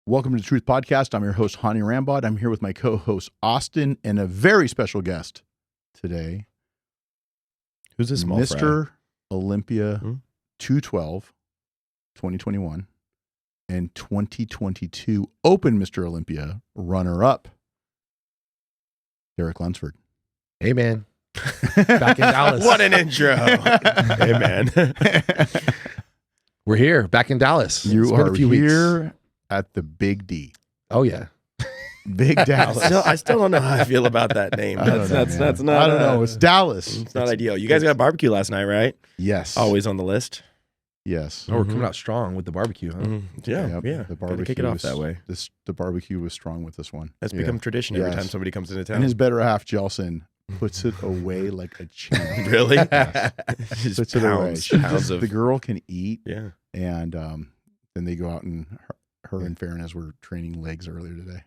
Welcome to the Truth Podcast. I'm your host, Hany Rambod. I'm here with my co-host, Austin, and a very special guest today. Who's this small Mr. fry? Olympia 212, 2021, and 2022 Open Mr. Olympia runner-up, Derek Lunsford. Hey, man. Back in Dallas. What an intro. Hey, man. We're here, back in Dallas. You It's been are a few here weeks. at the Big D. Oh, yeah. Big Dallas. I still don't know how I feel about that name. I don't know, That's man. not. I don't know. It's Dallas. It's not ideal. You guys got barbecue last night, right? Yes. Always on the list. Yes. Oh, we're coming out strong with the barbecue, huh? Yeah. Yep. The Gotta barbecue kick it off was, that way. The barbecue was strong with this one. That's become tradition every time somebody comes into town. And his better half, Jelson, puts it away like a champ. Really? Just puts it away. Pounds of The girl can eat, yeah. and then they go out and her and Farronez were training legs earlier today.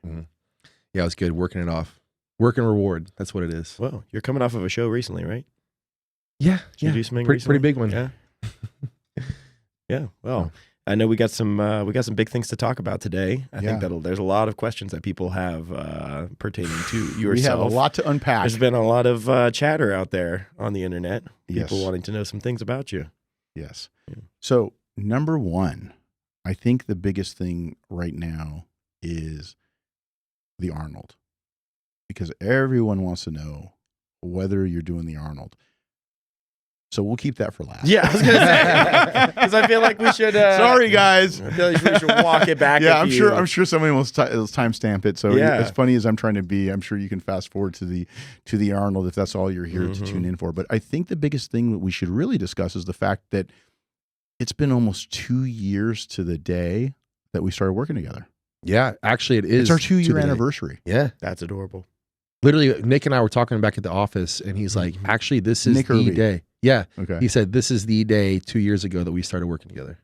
Yeah, it was good. Working it off. Work and reward. That's what it is. Well, you're coming off of a show recently, right? Yeah. Did you do something Pretty recently? big one. Yeah. Yeah. Well, I know we got some big things to talk about today. I think there's a lot of questions that people have pertaining to yourself. We have a lot to unpack. There's been a lot of chatter out there on the internet. Yes. People wanting to know some things about you. Yes. Yeah. So, number one, I think the biggest thing right now is the Arnold, because everyone wants to know whether you're doing the Arnold. So we'll keep that for last. Yeah, I was gonna say because I feel like we should. Sorry, guys. I feel like we should walk it back. Yeah, a I'm few. sure somebody will timestamp it. So Yeah. as funny as I'm trying to be, I'm sure you can fast forward to the Arnold if that's all you're here to tune in for. But I think the biggest thing that we should really discuss is the fact that it's been almost 2 years to the day that we started working together. Yeah, actually, it is. It's our 2-year to the day. anniversary. Yeah. That's adorable. Literally, Nick and I were talking back at the office, and he's like, actually, this is Nick the Irby. day. Yeah. Okay. He said, this is the day 2 years ago that we started working together.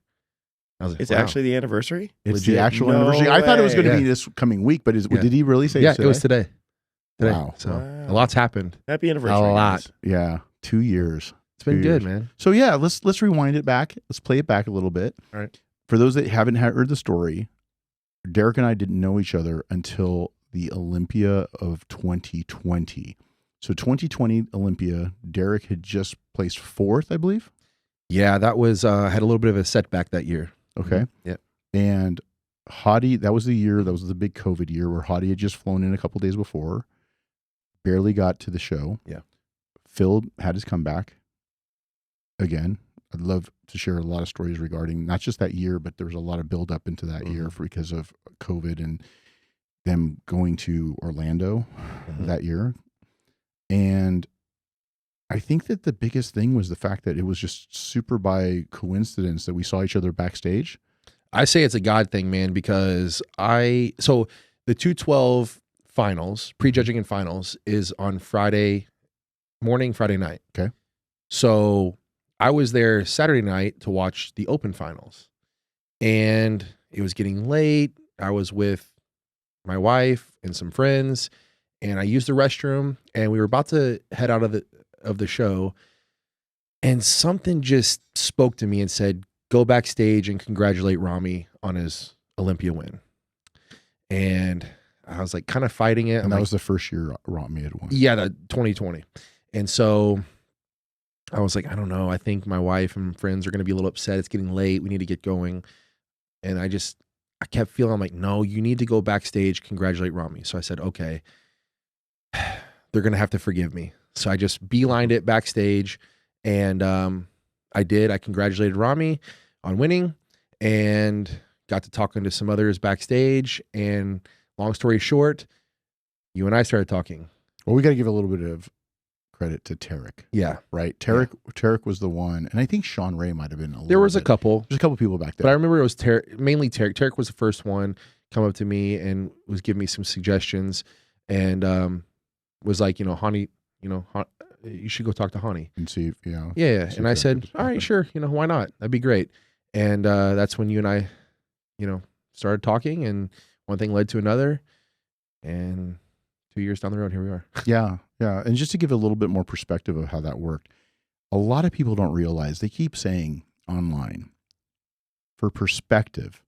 I was like, It's wow. actually the anniversary. It's Legit. the actual No anniversary. I thought it was going to way. be this coming week, but Yeah. did he really say Yeah, it's it was today. Wow. So Wow. a lot's happened. Happy anniversary. A lot. guys. Yeah, 2 years. It's been 2 good, years. man. So yeah, let's rewind it back. Let's play it back a little bit. All right. For those that haven't heard the story, Derek and I didn't know each other until the Olympia of 2020. So 2020 Olympia, Derek had just placed 4th, I believe. Yeah, that was, had a little bit of a setback that year. Okay. Yep. And Hany, that was the big COVID year where Hany had just flown in a couple days before, barely got to the show. Yeah. Phil had his comeback again. I'd love to share a lot of stories regarding not just that year, but there was a lot of build up into that year because of COVID and them going to Orlando that year. And I think that the biggest thing was the fact that it was just super by coincidence that we saw each other backstage. I say it's a God thing, man, because so the 212 finals, prejudging and finals is on Friday morning, Friday night. Okay. So I was there Saturday night to watch the open finals, and it was getting late. I was with my wife and some friends, and I used the restroom, and we were about to head out of the show, and something just spoke to me and said, go backstage and congratulate Ramy on his Olympia win. And I was like kind of fighting it. And that was the first year Ramy had won. Yeah, the 2020. And so I was like, I don't know. I think my wife and friends are going to be a little upset. It's getting late. We need to get going. And I kept feeling, I'm like, no, you need to go backstage, congratulate Ramy. So I said, okay, they're going to have to forgive me. So I just beelined it backstage, and I did. I congratulated Ramy on winning and got to talking to some others backstage. And long story short, you and I started talking. Well, we got to give a little bit of credit to Tarek. Yeah. Right. Tarek was the one. And I think Sean Ray might have been There was a couple. There's a couple people back there. But I remember it was mainly Tarek. Tarek was the first one come up to me and was giving me some suggestions, and was like, Hany, you should go talk to Hany. And see if, Yeah. see And if I that said, could all right, happen. sure. Why not? That'd be great. And that's when you and I, started talking, and one thing led to another. And 2 years down the road, here we are. Yeah. Yeah. And just to give a little bit more perspective of how that worked, a lot of people don't realize, they keep saying online, for perspective,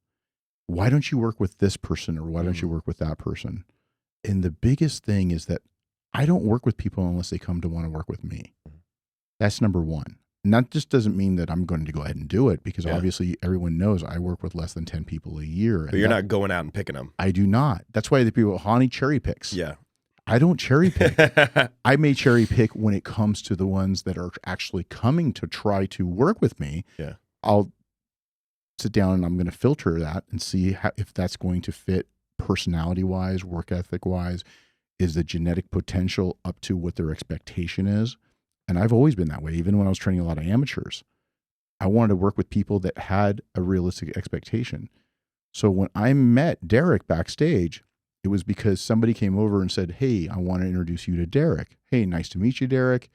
why don't you work with this person or why don't you work with that person? And the biggest thing is that I don't work with people unless they come to want to work with me. That's number one. And that just doesn't mean that I'm going to go ahead and do it, because obviously everyone knows I work with less than 10 people a year. But you're not going out and picking them. I do not. That's why the people, Hany cherry picks. Yeah. I don't cherry pick. I may cherry pick when it comes to the ones that are actually coming to try to work with me. Yeah. I'll sit down and I'm going to filter that and see if that's going to fit personality wise, work ethic wise. Is the genetic potential up to what their expectation is? And I've always been that way. Even when I was training a lot of amateurs, I wanted to work with people that had a realistic expectation. So when I met Derek backstage, it was because somebody came over and said, "Hey, I want to introduce you to Derek. Hey, nice to meet you, Derek."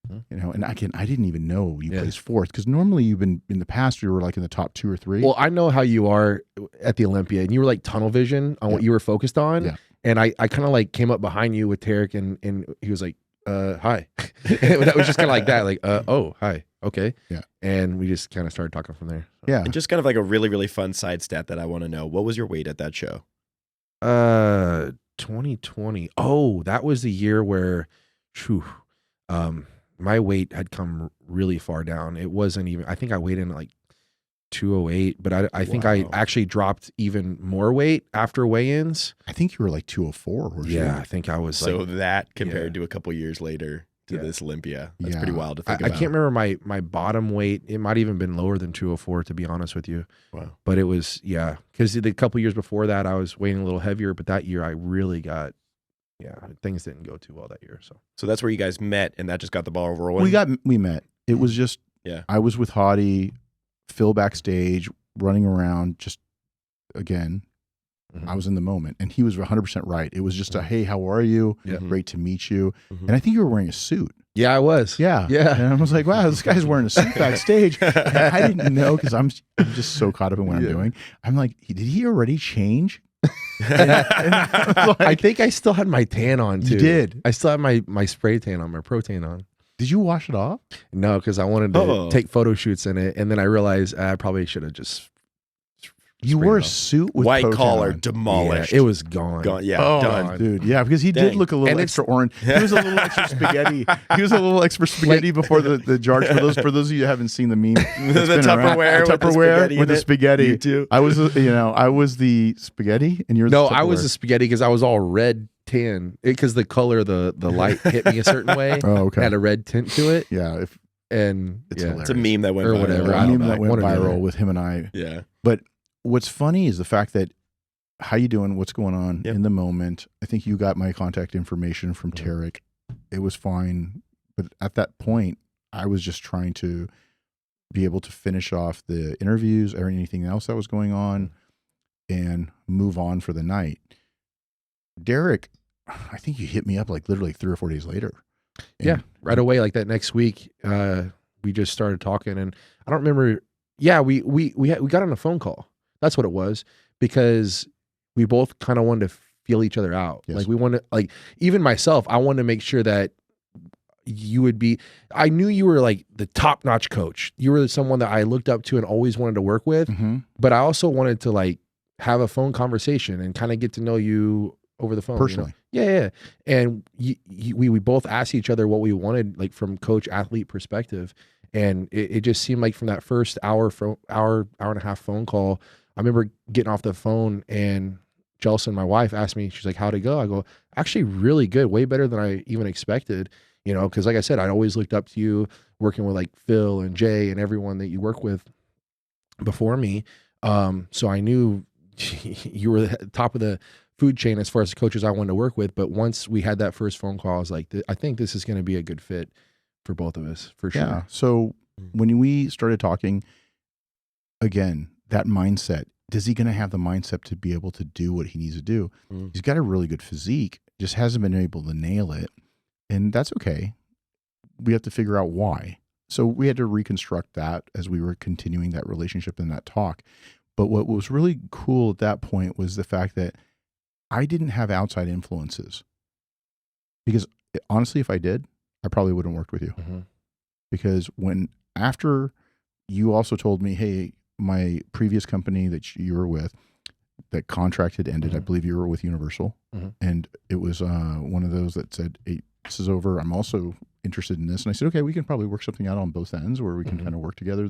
You know, and I didn't even know you placed fourth, because normally you've been in the past, you were like in the top 2 or 3. Well, I know how you are at the Olympia, and you were like tunnel vision on what you were focused on. Yeah. And I kind of like came up behind you with Derek, and he was like, hi. And that was just kind of like that, like, oh, hi. Okay. Yeah. And we just kind of started talking from there. So. Yeah. And just kind of like a really, really fun side stat that I want to know. What was your weight at that show? 2020. Oh, that was the year where, my weight had come really far down. It wasn't even, I think I weighed in at like 208, but I think I actually dropped even more weight after weigh-ins. I think you were like 204. Yeah, I think I was so like, that compared to a couple years later to this Olympia, that's pretty wild to think I about. can't remember my bottom weight. It might even been lower than 204, to be honest with you. Wow. But it was, because the couple years before that, I was weighing a little heavier, but that year I really got, things didn't go too well that year. So that's where you guys met, and that just got the ball rolling. We met. It was just, I was with Hany, Phil backstage, running around, just, again, I was in the moment, and he was 100% right. It was just a, hey, how are you? Great to meet you. And I think you were wearing a suit. Yeah, I was. Yeah. And I was like, wow, this guy's wearing a suit backstage. And I didn't know, because I'm just so caught up in what I'm doing. I'm like, did he already change? and I, like, I think I still had my tan on too. You did. I still had my spray tan on, my pro tan on. Did you wash it off? No, because I wanted to take photo shoots in it, and then I realized I probably should have just. You wore a suit with white collar, demolished. Yeah, it was gone. Yeah, done, dude. Yeah, because he did look a little extra orange. He was a little extra spaghetti. He was a little extra spaghetti before the jar. For those of you who haven't seen the meme, the Tupperware with the spaghetti. You too. I was, I was the spaghetti, and you're the Tupperware. I was the spaghetti because I was all red tan, because the color, the light hit me a certain way. Oh, okay. It had a red tint to it. Yeah, it's a meme that went or viral. whatever. A meme that went viral with him and I. Yeah, but what's funny is the fact that, how you doing? What's going on in the moment? I think you got my contact information from Tarek. It was fine. But at that point, I was just trying to be able to finish off the interviews or anything else that was going on and move on for the night. Derek, I think you hit me up like literally 3 or 4 days later. Yeah, right away. Like that next week, we just started talking, and I don't remember. Yeah, we got on a phone call. That's what it was, because we both kind of wanted to feel each other out. Yes. Like we wanted, like, even myself, I wanted to make sure that you would be, I knew you were like the top-notch coach. You were someone that I looked up to and always wanted to work with. But I also wanted to like have a phone conversation and kind of get to know you over the phone. Personally. Yeah. And we both asked each other what we wanted, like from coach athlete perspective. And it just seemed like from that first hour and a half phone call, I remember getting off the phone, and Jelson, my wife, asked me, she's like, how'd it go? I go, actually really good, way better than I even expected, because like I said, I'd always looked up to you working with like Phil and Jay and everyone that you work with before me. So I knew you were the top of the food chain as far as the coaches I wanted to work with. But once we had that first phone call, I was like, I think this is going to be a good fit for both of us, for sure. Yeah. So when we started talking, again, that mindset, is he going to have the mindset to be able to do what he needs to do? He's got a really good physique, just hasn't been able to nail it. And that's okay. We have to figure out why. So we had to reconstruct that as we were continuing that relationship and that talk. But what was really cool at that point was the fact that I didn't have outside influences. Because honestly, if I did, I probably wouldn't have worked with you. Because after you also told me, hey, my previous company that you were with, that contract had ended. I Mhm. believe you were with Universal, Mhm. and it was one of those that said, "Hey, this is over. I'm also interested in this." And I said, "Okay, we can probably work something out on both ends where we can Mhm. kind of work together."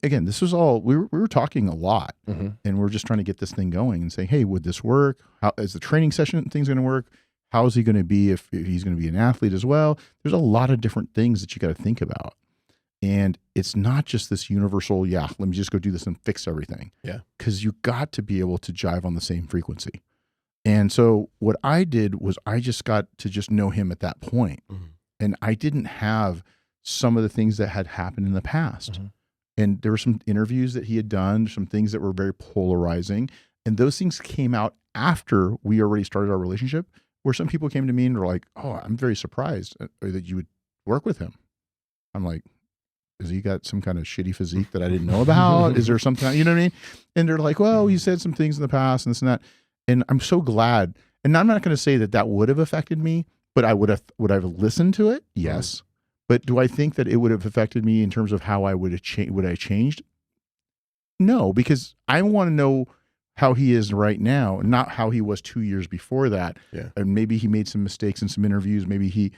Again, this was all we were talking a lot, Mhm. and we're just trying to get this thing going and say, "Hey, would this work? How is the training session thing's going to work? How is he going to be if he's going to be an athlete as well?" There's a lot of different things that you got to think about. And it's not just this universal, yeah, let me just go do this and fix everything. Yeah. Because you got to be able to jive on the same frequency. And so what I did was I just got to just know him at that point. Mhm. And I didn't have some of the things that had happened in the past. Mhm. And there were some interviews that he had done, some things that were very polarizing. And those things came out after we already started our relationship, where some people came to me and were like, "Oh, I'm very surprised that you would work with him." I'm like, "Has he got some kind of shitty physique that I didn't know about? Is there something, you know what I mean?" And they're like, "Well, you said some things in the past and this and that." And I'm so glad. And I'm not going to say that that would have affected me, but would I have listened to it? Yes. But do I think that it would have affected me in terms of how I would have would I changed? No, because I want to know how he is right now, not how he was 2 years before that. Yeah. And maybe he made some mistakes in some interviews. Maybe he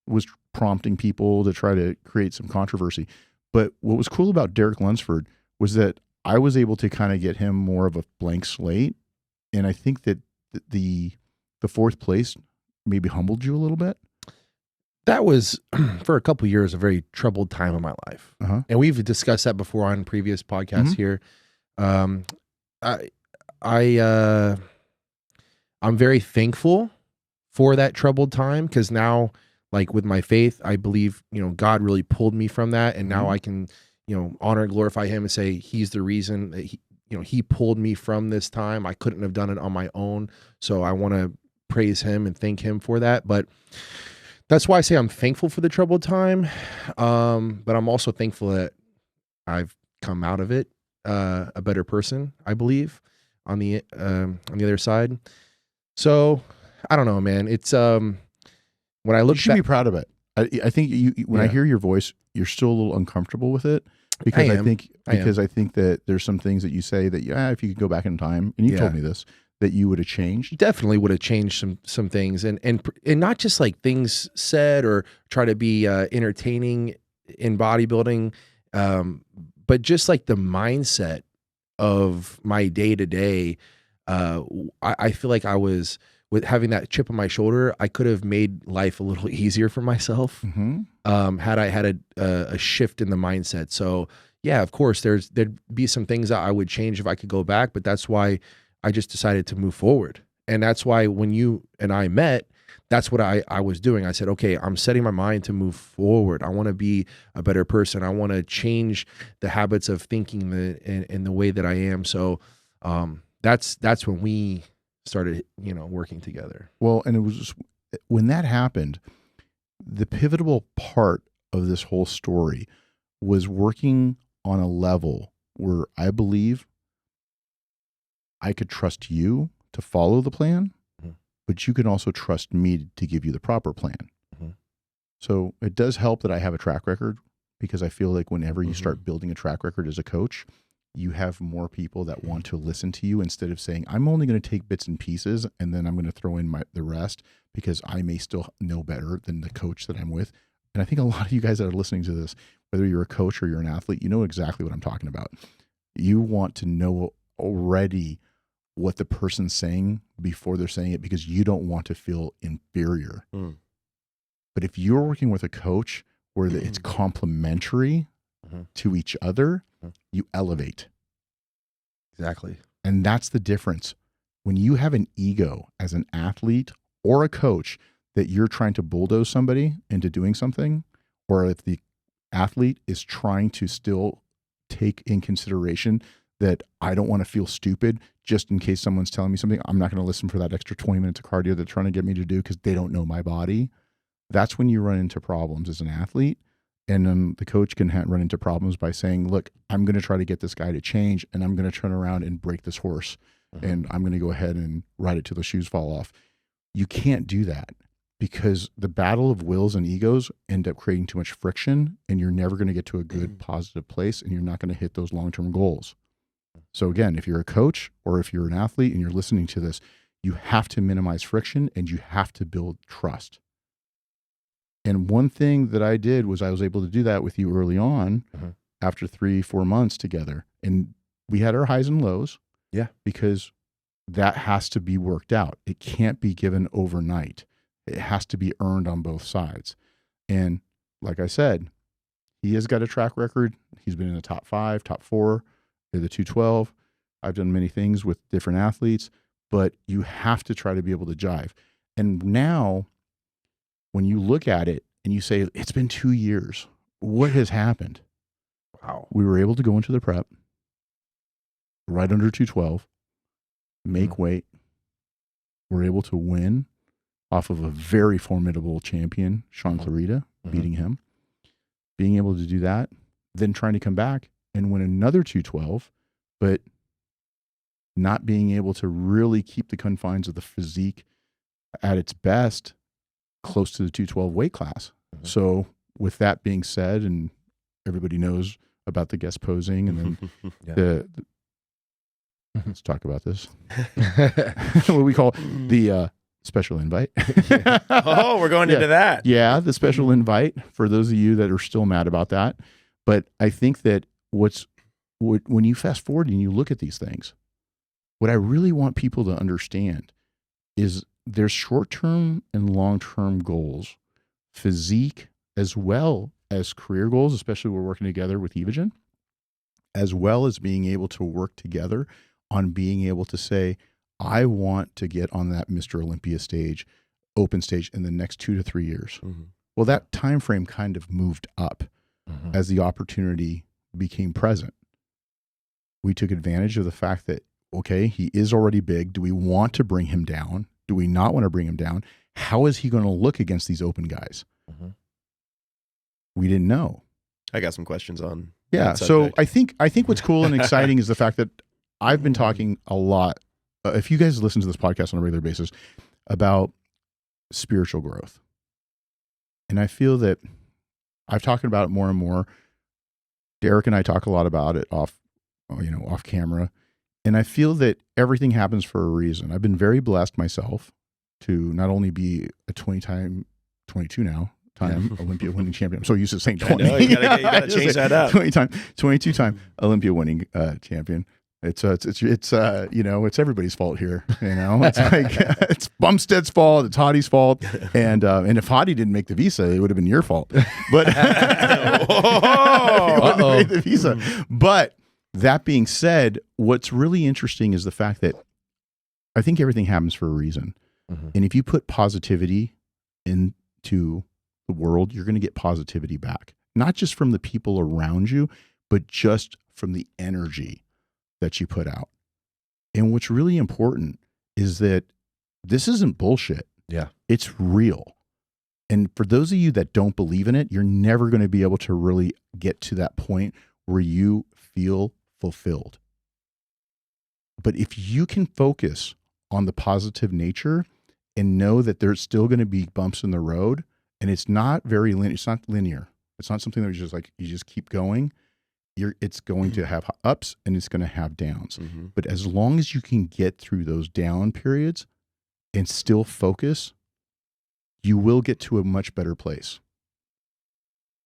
was prompting people to try to create some controversy. But what was cool about Derek Lunsford was that I was able to kind of get him more of a blank slate. And I think that the fourth place maybe humbled you a little bit. That was for a couple years a very troubled time in my life, Uh-huh. and we've discussed that before on previous podcasts here. I'm very thankful for that troubled time, because now, like with my faith, I believe, God really pulled me from that, and now I can, honor and glorify Him and say He's the reason that He pulled me from this time. I couldn't have done it on my own, so I want to praise Him and thank Him for that. But that's why I say I'm thankful for the troubled time, but I'm also thankful that I've come out of it a better person, I believe, on the other side. So I don't know, man. It's when I look You should back, be proud of it. I think when I Yeah. hear your voice, you're still a little uncomfortable with it because I think that there's some things that you say that if you could go back in time, and you told me this, that you would have changed. definitely would have changed some things, and not just like things said or try to be entertaining in bodybuilding, but just like the mindset of my day to day. I feel like I was, with having that chip on my shoulder, I could have made life a little easier for myself. Had I had a shift in the mindset. So yeah, of course there'd be some things that I would change if I could go back, but that's why I just decided to move forward. And that's why when you and I met, that's what I was doing. I said, okay, I'm setting my mind to move forward. I want to be a better person. I want to change the habits of thinking in the way that I am. So that's when we started, working together. Well, and it was just, when that happened, the pivotal part of this whole story was working on a level where I believe I could trust you to follow the plan, but you can also trust me to give you the proper plan. So it does help that I have a track record, because I feel like whenever you start building a track record as a coach, you have more people that want to listen to you, instead of saying, I'm only going to take bits and pieces and then I'm going to throw in the rest because I may still know better than the coach that I'm with. And I think a lot of you guys that are listening to this, whether you're a coach or you're an athlete, you know exactly what I'm talking about. You want to know already what the person's saying before they're saying it, because you don't want to feel inferior. But if you're working with a coach where it's complementary to each other, you elevate. Exactly. And that's the difference. When you have an ego as an athlete or a coach that you're trying to bulldoze somebody into doing something, or if the athlete is trying to still take in consideration that I don't want to feel stupid just in case someone's telling me something, I'm not going to listen for that extra 20 minutes of cardio they're trying to get me to do because they don't know my body. That's when you run into problems as an athlete. And then the coach can run into problems by saying, look, I'm going to try to get this guy to change, and I'm going to turn around and break this horse, and I'm going to go ahead and ride it till the shoes fall off. You can't do that, because the battle of wills and egos end up creating too much friction, and you're never going to get to a good positive place, and you're not going to hit those long-term goals. So again, if you're a coach or if you're an athlete and you're listening to this, you have to minimize friction and you have to build trust. And one thing that I did was I was able to do that with you early on after 3-4 months together. And we had our highs and lows. Yeah. Because that has to be worked out. It can't be given overnight. It has to be earned on both sides. And like I said, he has got a track record. He's been in the top 5, top 4, the 212. I've done many things with different athletes, but you have to try to be able to jive. And now when you look at it and you say, it's been 2 years, what has happened? Wow. We were able to go into the prep right under 212, make weight. We're able to win off of a very formidable champion, Sean Clarita, beating him. Being able to do that, then trying to come back and win another 212, but not being able to really keep the confines of the physique at its best close to the 212 weight class. So with that being said, and everybody knows about the guest posing and then let's talk about this. What we call the special invite. Oh, we're going into that. Yeah, the special invite for those of you that are still mad about that. But I think that when you fast forward and you look at these things, what I really want people to understand is there's short-term and long-term goals, physique, as well as career goals, especially we're working together with Evogen, as well as being able to work together on being able to say, I want to get on that Mr. Olympia stage, open stage in the next 2 to 3 years. Well, that time frame kind of moved up as the opportunity became present. We took advantage of the fact that, okay, he is already big. Do we want to bring him down? Do we not want to bring him down? How is he going to look against these open guys? We didn't know. I got some questions on. Yeah. So I think what's cool and exciting is the fact that I've been talking a lot. If you guys listen to this podcast on a regular basis about spiritual growth, and I feel that I've talked about it more and more. Derek and I talk a lot about it off camera. And I feel that everything happens for a reason. I've been very blessed myself to not only be a 22 Olympia winning champion. I'm so used to saying 20. I know, you gotta change that up. 22-time Olympia winning champion. It's everybody's fault here. It's like it's Bumstead's fault. It's Hady's fault. And if Hany didn't make the visa, it would have been your fault. But made the visa. But that being said, what's really interesting is the fact that I think everything happens for a reason. And if you put positivity into the world, you're going to get positivity back, not just from the people around you, but just from the energy that you put out. And what's really important is that this isn't bullshit. Yeah. It's real. And for those of you that don't believe in it, you're never going to be able to really get to that point where you feel fulfilled. But if you can focus on the positive nature and know that there's still going to be bumps in the road, and it's not very linear. It's not linear. It's not something that you just keep going. It's going to have ups and it's going to have downs. But as long as you can get through those down periods and still focus, you will get to a much better place.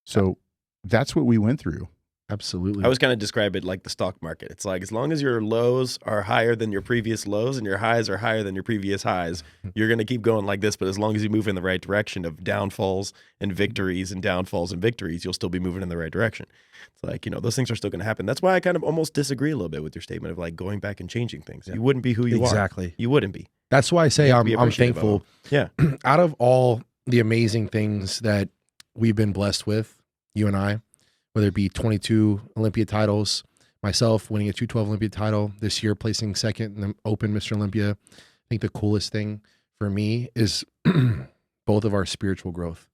So that's what we went through. Absolutely. I was kind of describe it like the stock market. It's like as long as your lows are higher than your previous lows and your highs are higher than your previous highs, you're going to keep going like this. But as long as you move in the right direction of downfalls and victories and downfalls and victories, you'll still be moving in the right direction. It's like, those things are still going to happen. That's why I kind of almost disagree a little bit with your statement of like going back and changing things. Yeah. You wouldn't be who you are. Exactly. You wouldn't be. That's why I say I'm thankful. Yeah. Out of all the amazing things that we've been blessed with, you and I, whether it be 22 Olympia titles, myself winning a 212 Olympia title this year, placing second in the Open Mr. Olympia. I think the coolest thing for me is both of our spiritual growth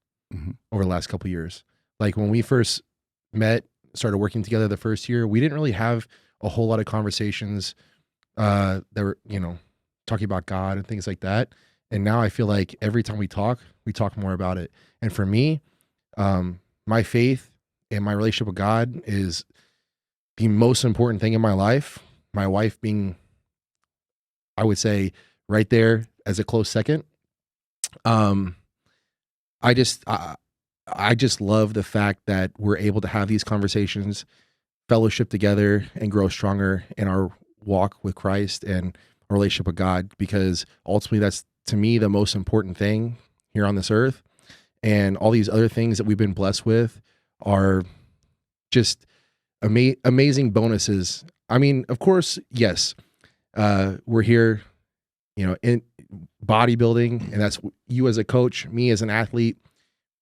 over the last couple of years. Like when we first met, started working together the first year, we didn't really have a whole lot of conversations that were, talking about God and things like that. And now I feel like every time we talk more about it. And for me, my faith and my relationship with God is the most important thing in my life. my wife being, I would say, right there as a close second. I just love the fact that we're able to have these conversations, fellowship together, and grow stronger in our walk with Christ and our relationship with God, because ultimately that's, to me, the most important thing here on this earth. And all these other things that we've been blessed with are just amazing bonuses. I mean, of course, yes, we're here, in bodybuilding, and that's you as a coach, me as an athlete.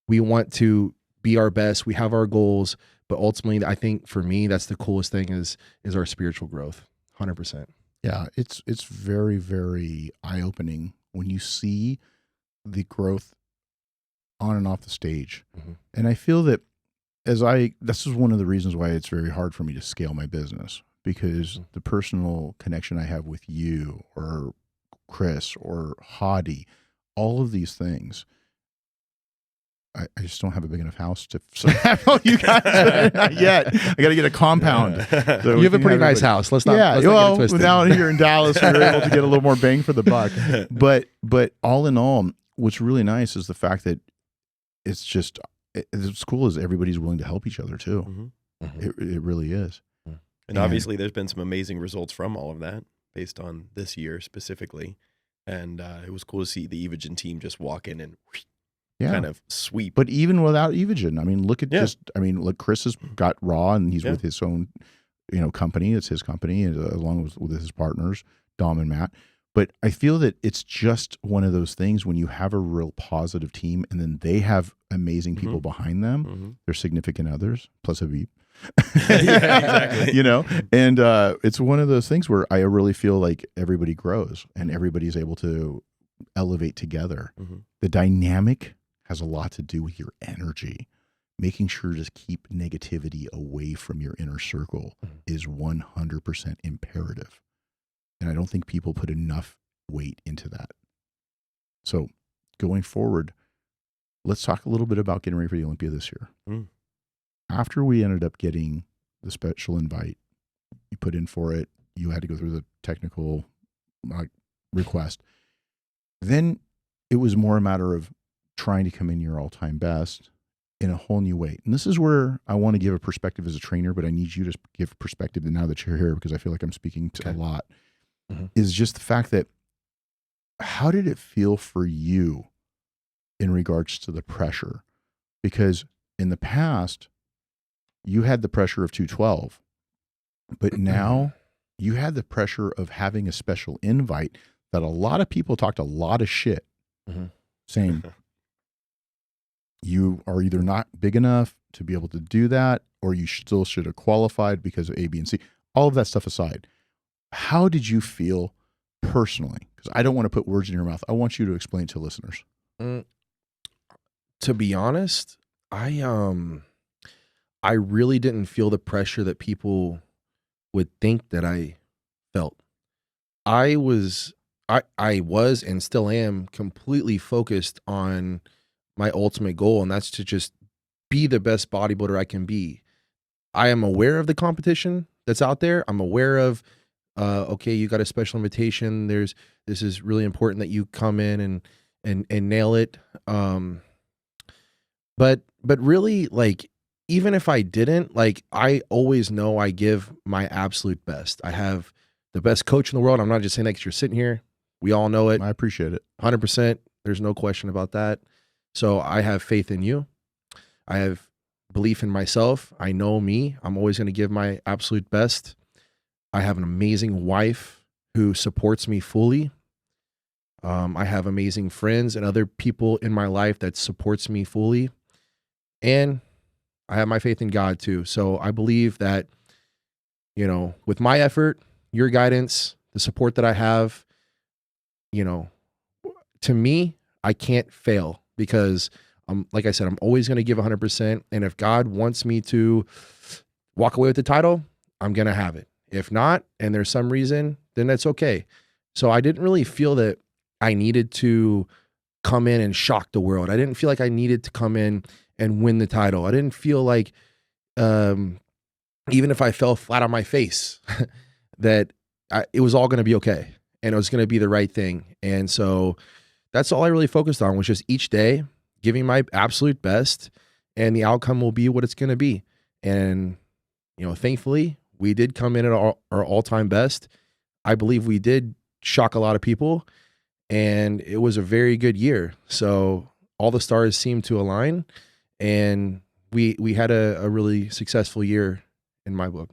We want to be our best. We have our goals, but ultimately, I think for me, that's the coolest thing is our spiritual growth. 100%. Yeah, it's very, very eye-opening when you see the growth on and off the stage. Mm-hmm. And I feel that this is one of the reasons why it's very hard for me to scale my business, because the personal connection I have with you or Chris or Hany, all of these things, I just don't have a big enough house to have all you guys. Not yet. I got to get a compound. So You have a pretty nice house. Let's not get it twisted. Now here in Dallas, we're able to get a little more bang for the buck. But all in all, what's really nice is the fact that it's just as cool as everybody's willing to help each other too. Mm-hmm. Mm-hmm. It really is. And obviously, there's been some amazing results from all of that based on this year specifically. And it was cool to see the Evogen team just walk in and kind of sweep. But even without Evogen, I mean, look, Chris has got Raw, and he's with his own, company. It's his company, along with his partners, Dom and Matt. But I feel that it's just one of those things when you have a real positive team, and then they have amazing people behind them, their significant others, plus a Veep. Exactly. And it's one of those things where I really feel like everybody grows and everybody's able to elevate together. The dynamic has a lot to do with your energy. Making sure to keep negativity away from your inner circle is 100% imperative. And I don't think people put enough weight into that. So going forward, let's talk a little bit about getting ready for the Olympia this year. After we ended up getting the special invite, you put in for it, you had to go through the technical request. Then it was more a matter of trying to come in your all-time best in a whole new way. And this is where I want to give a perspective as a trainer, but I need you to give perspective now that you're here, because I feel like I'm speaking to a lot, is just the fact that how did it feel for you in regards to the pressure? Because in the past, you had the pressure of 212, but now you had the pressure of having a special invite that a lot of people talked a lot of shit saying you are either not big enough to be able to do that, or you still should have qualified because of A, B, and C. All of that stuff aside, how did you feel personally? Because I don't want to put words in your mouth. I want you to explain to listeners. To be honest, I really didn't feel the pressure that people would think that I felt. I was and still am completely focused on my ultimate goal, and that's to just be the best bodybuilder I can be. I am aware of the competition that's out there. I'm aware of, okay, you got a special invitation. This is really important that you come in and nail it. But really, like, even if I didn't, like, I always know I give my absolute best. I have the best coach in the world. I'm not just saying that because you're sitting here. We all know it. I appreciate it. 100%. There's no question about that. So I have faith in you. I have belief in myself. I know me. I'm always going to give my absolute best. I have an amazing wife who supports me fully. I have amazing friends and other people in my life that supports me fully. And I have my faith in God too. So I believe that, with my effort, your guidance, the support that I have, to me, I can't fail, because like I said, I'm always going to give 100%. And if God wants me to walk away with the title, I'm going to have it. If not, and there's some reason, then that's okay. So I didn't really feel that I needed to come in and shock the world. I didn't feel like I needed to come in and win the title. I didn't feel like, even if I fell flat on my face, that it was all going to be okay, and it was going to be the right thing. And so that's all I really focused on, was just each day giving my absolute best, and the outcome will be what it's going to be. And, thankfully we did come in at our all-time best. I believe we did shock a lot of people, and it was a very good year. So all the stars seemed to align, and we had a really successful year in my book.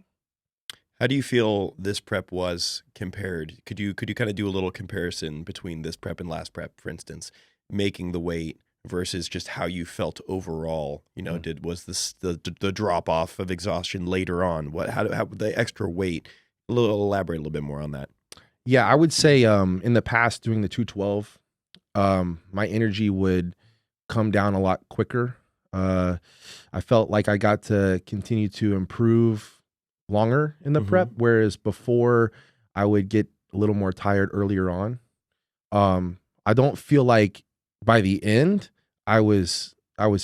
How do you feel this prep was compared? Could you kind of do a little comparison between this prep and last prep, for instance, making the weight versus just how you felt overall? Was this the drop off of exhaustion later on? How the extra weight? Elaborate a little bit more on that. Yeah, I would say in the past, doing the 212, my energy would come down a lot quicker. I felt like I got to continue to improve longer in the prep, whereas before I would get a little more tired earlier on. I don't feel like by the end I was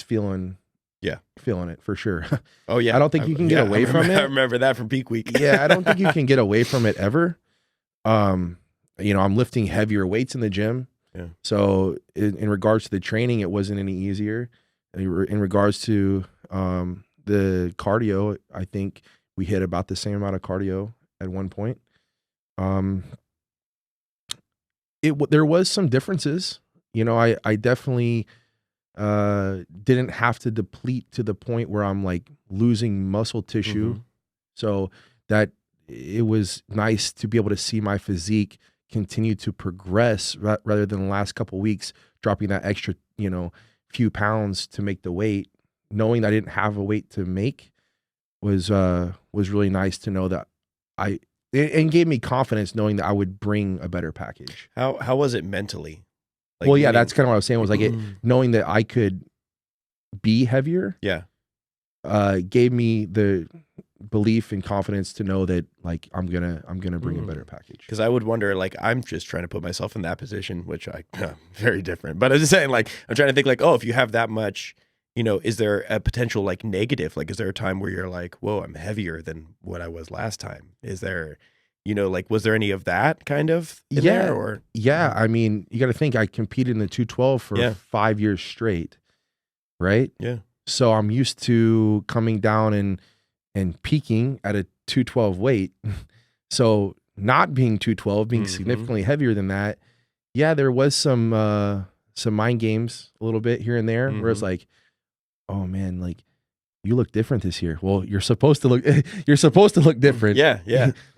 feeling it for sure. Oh yeah, I don't think you can get away from it. I remember that from peak week. Yeah, I don't think you can get away from it ever. I'm lifting heavier weights in the gym. Yeah. So in regards to the training, it wasn't any easier. In regards to the cardio, I think we hit about the same amount of cardio at one point. There was some differences. I definitely didn't have to deplete to the point where I'm like losing muscle tissue. So that it was nice to be able to see my physique continue to progress rather than the last couple of weeks dropping that extra, few pounds to make the weight. Knowing that I didn't have a weight to make was really nice to know that and gave me confidence knowing that I would bring a better package. How was it mentally? That's kind of what I was saying, was like knowing that I could be heavier. Yeah. Gave me the belief and confidence to know that like I'm gonna bring a better package. Because I would wonder, like, I'm just trying to put myself in that position, which very different. But I was just saying, like, I'm trying to think like, oh, if you have that much, is there a potential like negative? Like, is there a time where you're like, whoa, I'm heavier than what I was last time? Is there, was there any of that kind of in there? Or yeah, I mean, you got to think I competed in the 212 for 5 years straight, right? Yeah. So I'm used to coming down and peaking at a 212 weight. So not being 212, being significantly heavier than that, there was some mind games a little bit here and there, where it's like, oh man, like you look different this year. Well, you're supposed to look different. Yeah.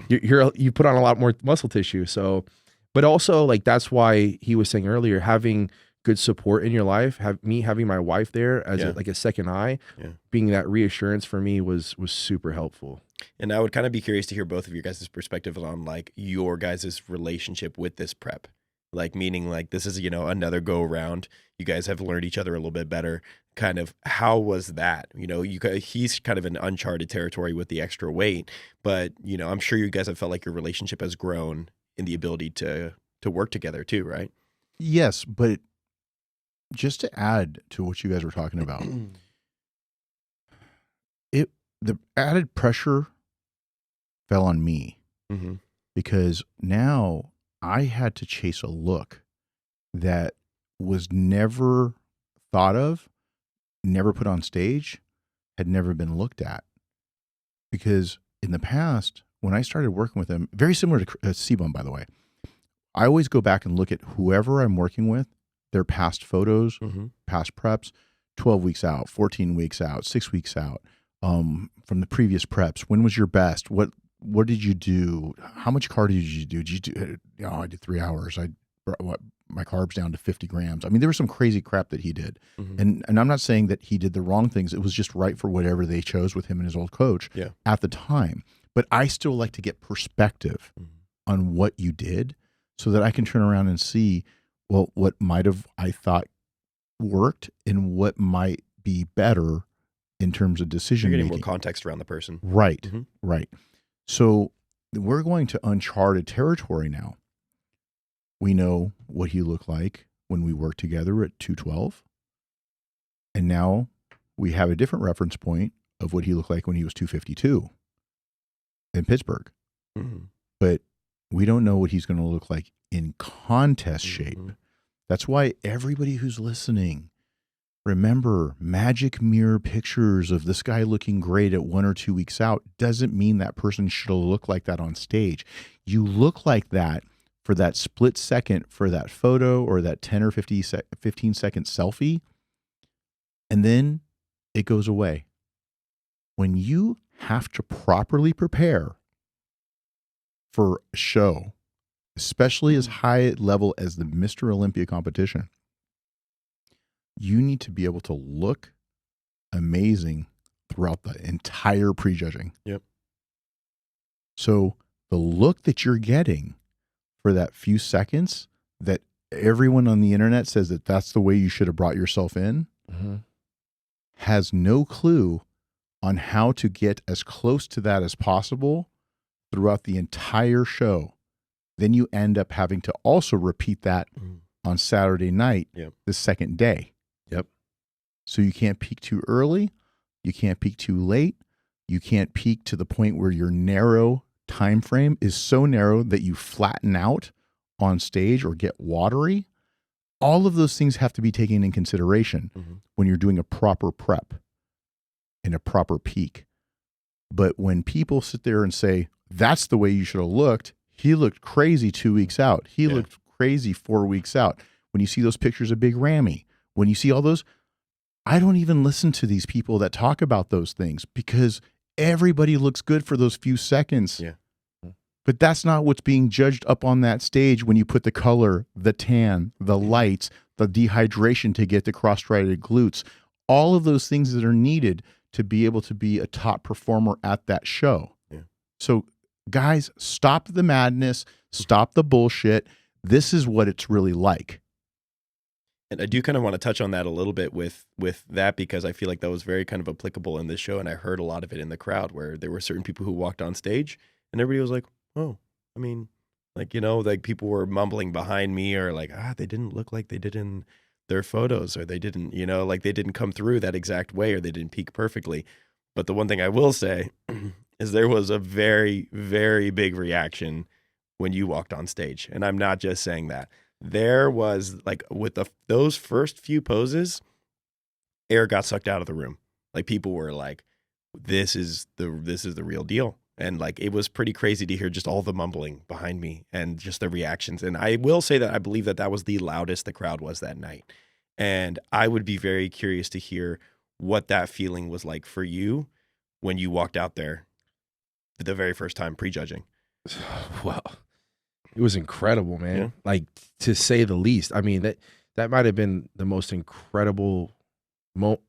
You put on a lot more muscle tissue. So, but also like that's why he was saying earlier, having good support in your life, having my wife there as a second eye, being that reassurance for me was super helpful. And I would kind of be curious to hear both of your guys' perspective on like your guys' relationship with this prep. Like, meaning like this is, another go around. You guys have learned each other a little bit better. Kind of how was that? He's kind of in uncharted territory with the extra weight, but I'm sure you guys have felt like your relationship has grown in the ability to work together too, right? Yes, but just to add to what you guys were talking about, the added pressure fell on me because now I had to chase a look that was never thought of, never put on stage, had never been looked at. Because in the past, when I started working with him, very similar to C-Bum, by the way, I always go back and look at whoever I'm working with, their past photos, past preps, 12 weeks out, 14 weeks out, 6 weeks out, from the previous preps. When was your best? What did you do? How much cardio did you do? I did 3 hours. I brought my carbs down to 50 grams. I mean, there was some crazy crap that he did. And I'm not saying that he did the wrong things. It was just right for whatever they chose with him and his old coach at the time. But I still like to get perspective on what you did so that I can turn around and see, well, what might have I thought worked and what might be better in terms of decision You're making. getting more context around the person. Right, right. So we're going to uncharted territory now. We know what he looked like when we worked together at 212. And now we have a different reference point of what he looked like when he was 252 in Pittsburgh. But we don't know what he's going to look like in contest shape. That's why everybody who's listening, remember, magic mirror pictures of this guy looking great at 1 or 2 weeks out doesn't mean that person should look like that on stage. You look like that for that split second for that photo or that 10 or 15 second selfie, and then it goes away. When you have to properly prepare for a show, especially as high level as the Mr. Olympia competition, you need to be able to look amazing throughout the entire prejudging. Yep. So the look that you're getting for that few seconds that everyone on the internet says that that's the way you should have brought yourself in has no clue on how to get as close to that as possible throughout the entire show. Then you end up having to also repeat that on Saturday night, the second day. Yep. So you can't peak too early. You can't peak too late. You can't peak to the point where your narrow time frame is so narrow that you flatten out on stage or get watery. All of those things have to be taken in consideration when you're doing a proper prep and a proper peak. But when people sit there and say, that's the way you should have looked, he looked crazy 2 weeks out. He looked crazy 4 weeks out. When you see those pictures of Big Rammy, when you see all those, I don't even listen to these people that talk about those things because everybody looks good for those few seconds. Yeah. But that's not what's being judged up on that stage when you put the color, the tan, the lights, the dehydration to get the cross-striated glutes, all of those things that are needed to be able to be a top performer at that show. Yeah. So guys, stop the madness, stop the bullshit. This is what it's really like. And I do kind of want to touch on that a little bit with that, because I feel like that was very kind of applicable in this show. And I heard a lot of it in the crowd where there were certain people who walked on stage and everybody was like, oh, I mean, like, you know, like people were mumbling behind me or like, they didn't look like they did in their photos, or they didn't, you know, like they didn't come through that exact way, or they didn't peak perfectly. But the one thing I will say is there was a very, very big reaction when you walked on stage. And I'm not just saying that. There was like with those first few poses, air got sucked out of the room. Like people were like, this is the real deal. And like, it was pretty crazy to hear just all the mumbling behind me and just the reactions. And I will say that I believe that was the loudest the crowd was that night. And I would be very curious to hear what that feeling was like for you when you walked out there for the very first time prejudging. Well, it was incredible, man. Yeah. Like, to say the least. I mean, that might have been the most incredible,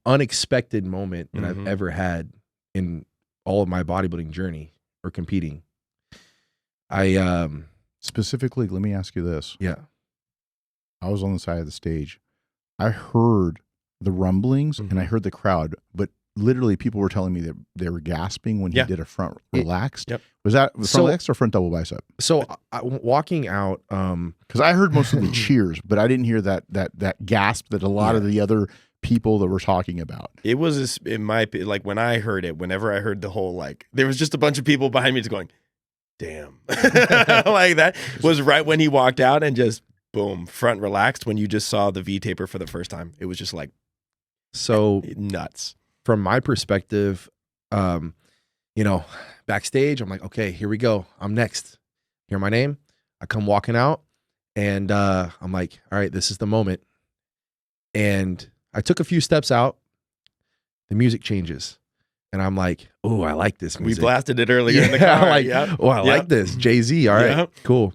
unexpected moment that I've ever had in all of my bodybuilding journey or competing. I Specifically, let me ask you this. Yeah. I was on the side of the stage. I heard the rumblings and I heard the crowd, but literally people were telling me that they were gasping when he did a front relaxed. Was that front relaxed or front double bicep? So walking out, because I heard most of the cheers, but I didn't hear that gasp that a lot of the other people that were talking about. It was, it might be like when I heard it, whenever I heard the whole, like, there was just a bunch of people behind me just going, damn. Like that was right when he walked out and just boom, front relaxed when you just saw the V taper for the first time. It was just like, so nuts. From my perspective, you know, backstage, I'm like, okay, here we go. I'm next. Hear my name. I come walking out and I'm like, all right, this is the moment. And I took a few steps out. The music changes. And I'm like, oh, I like this music. We blasted it earlier in the car. Like, oh, I like this. Jay-Z. All right, cool.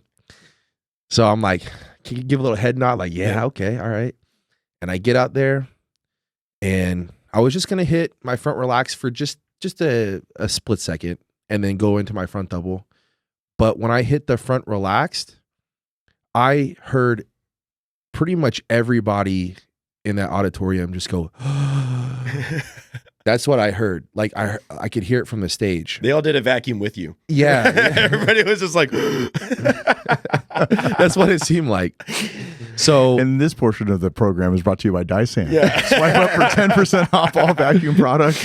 So I'm like, can you give a little head nod? Like, yeah, okay, all right. And I get out there and I was just going to hit my front relax for just a split second and then go into my front double. But when I hit the front relaxed, I heard pretty much everybody in that auditorium just go, that's what I heard. Like I could hear it from the stage. They all did a vacuum with you. Yeah. Everybody was just like, that's what it seemed like. So, and this portion of the program is brought to you by Dyson. Yeah. Swipe up for 10% off all vacuum products.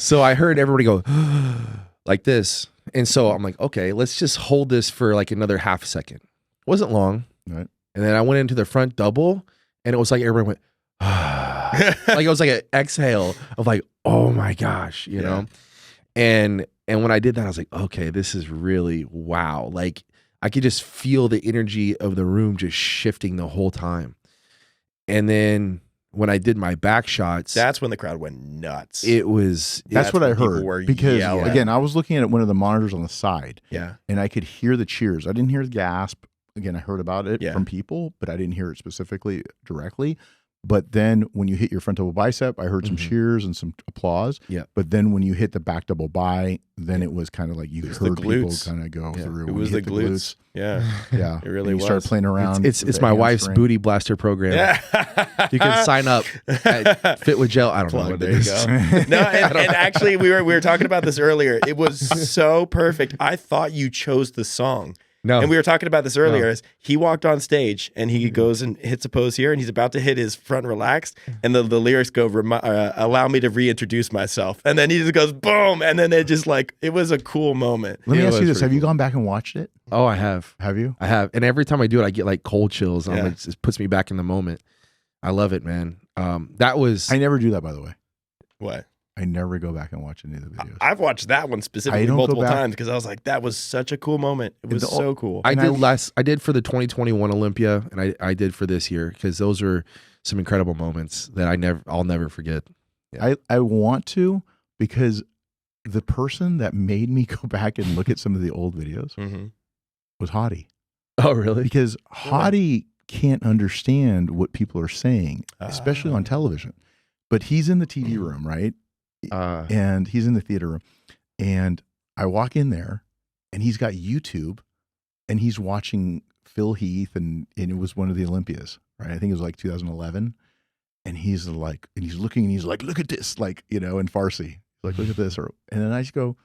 So I heard everybody go like this. And so I'm like, okay, let's just hold this for like another half second. Wasn't long. Right. And then I went into the front double, and it was like everybody went, like it was like an exhale of like, oh my gosh, you know? And when I did that, I was like, okay, this is really wow. Like I could just feel the energy of the room just shifting the whole time. And then when I did my back shots, that's when the crowd went nuts. That's what I heard. Because yelling. again, I was looking at one of the monitors on the side. Yeah. And I could hear the cheers. I didn't hear the gasp. Again, I heard about it Yeah. from people, but I didn't hear it specifically directly. But then when you hit your front double bicep, I heard some cheers and some applause. Yeah. But then when you hit the back double bi, then it was kind of like you heard people kind of go through. It When was you the hit glutes. Yeah. Yeah. It really and you was. start playing around. It's my wife's booty blaster program. Yeah. You can sign up at Fit with Gel. I don't know what There it you is. go. No, and actually we were talking about this earlier. It was so perfect. I thought you chose the song. No. And we were talking about this earlier. As he walked on stage and he goes and hits a pose here, and he's about to hit his front relaxed, and the lyrics go, allow me to reintroduce myself. And then he just goes, boom. And then it was a cool moment. Let me ask you this. Have you cool. gone back and watched it? Oh, I have. Have you? I have. And every time I do it, I get like cold chills. Yeah. It just puts me back in the moment. I love it, man. That was. I never do that, by the way. What? I never go back and watch any of the videos. I've watched that one specifically multiple times because I was like, that was such a cool moment. It was so cool. I did for the 2021 Olympia, and I did for this year, because those are some incredible moments that I'll never forget. Yeah. I want to, because the person that made me go back and look at some of the old videos was Hany. Oh, really? Because Hany can't understand what people are saying, especially on television. But he's in the TV room, right? And he's in the theater room. And I walk in there, and he's got YouTube, and he's watching Phil Heath, and it was one of the Olympias, right? I think it was like 2011. And he's like, and he's looking, and he's like, look at this, like, you know, in Farsi. He's like, look at this. And then I just go,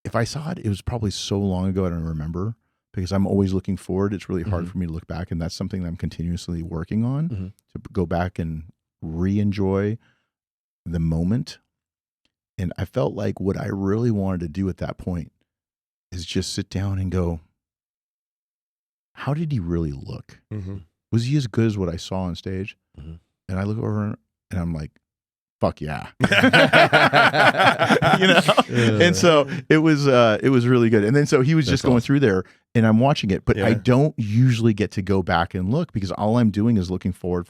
if I saw it, it was probably so long ago, I don't remember, because I'm always looking forward. It's really hard for me to look back. And that's something that I'm continuously working on, to go back and re-enjoy the moment. And I felt like what I really wanted to do at that point is just sit down and go, how did he really look? Was he as good as what I saw on stage? And I look over and I'm like, fuck yeah. You know? And so it was really good. And then so he was just going through there, and I'm watching it, but I don't usually get to go back and look, because all I'm doing is looking forward.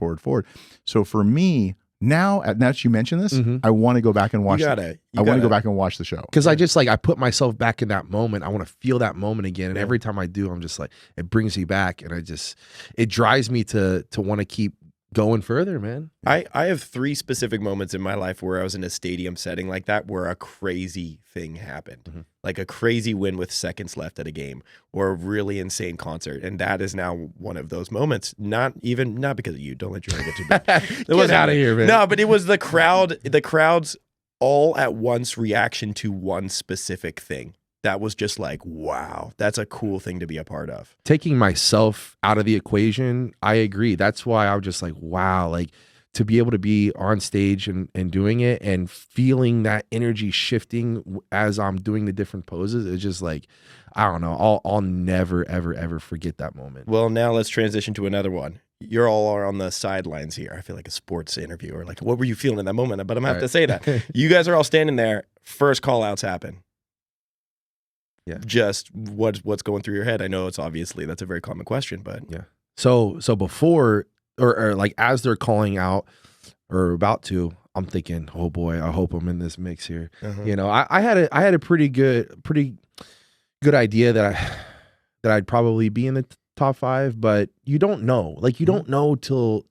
So for me, now that you mention this, I want to go back and watch I want to go back and watch the show. Because I put myself back in that moment. I want to feel that moment again. And every time I do, I'm just like, it brings me back, and it drives me to want to keep going further, man. I have 3 specific moments in my life where I was in a stadium setting like that, where a crazy thing happened, like a crazy win with seconds left at a game, or a really insane concert. And that is now one of those moments. Not because of you. Don't let your hair get too big. Get out of here, man. No, but it was the crowd's all at once reaction to one specific thing. That was just like, wow, that's a cool thing to be a part of. Taking myself out of the equation, I agree. That's why I was just like, wow, like to be able to be on stage and doing it and feeling that energy shifting as I'm doing the different poses. It's just like, I don't know. I'll never, ever, ever forget that moment. Well, now let's transition to another one. You're all on the sidelines here. I feel like a sports interview, or like, what were you feeling in that moment? But I'm going to have to say that. You guys are all standing there. First call outs happen. Yeah. Just what's going through your head? I know it's obviously that's a very common question, but yeah. So before or like as they're calling out or about to, I'm thinking, oh boy, I hope I'm in this mix here. You know, I had a pretty good idea that I'd probably be in the top 5, but you don't know. Like you don't know till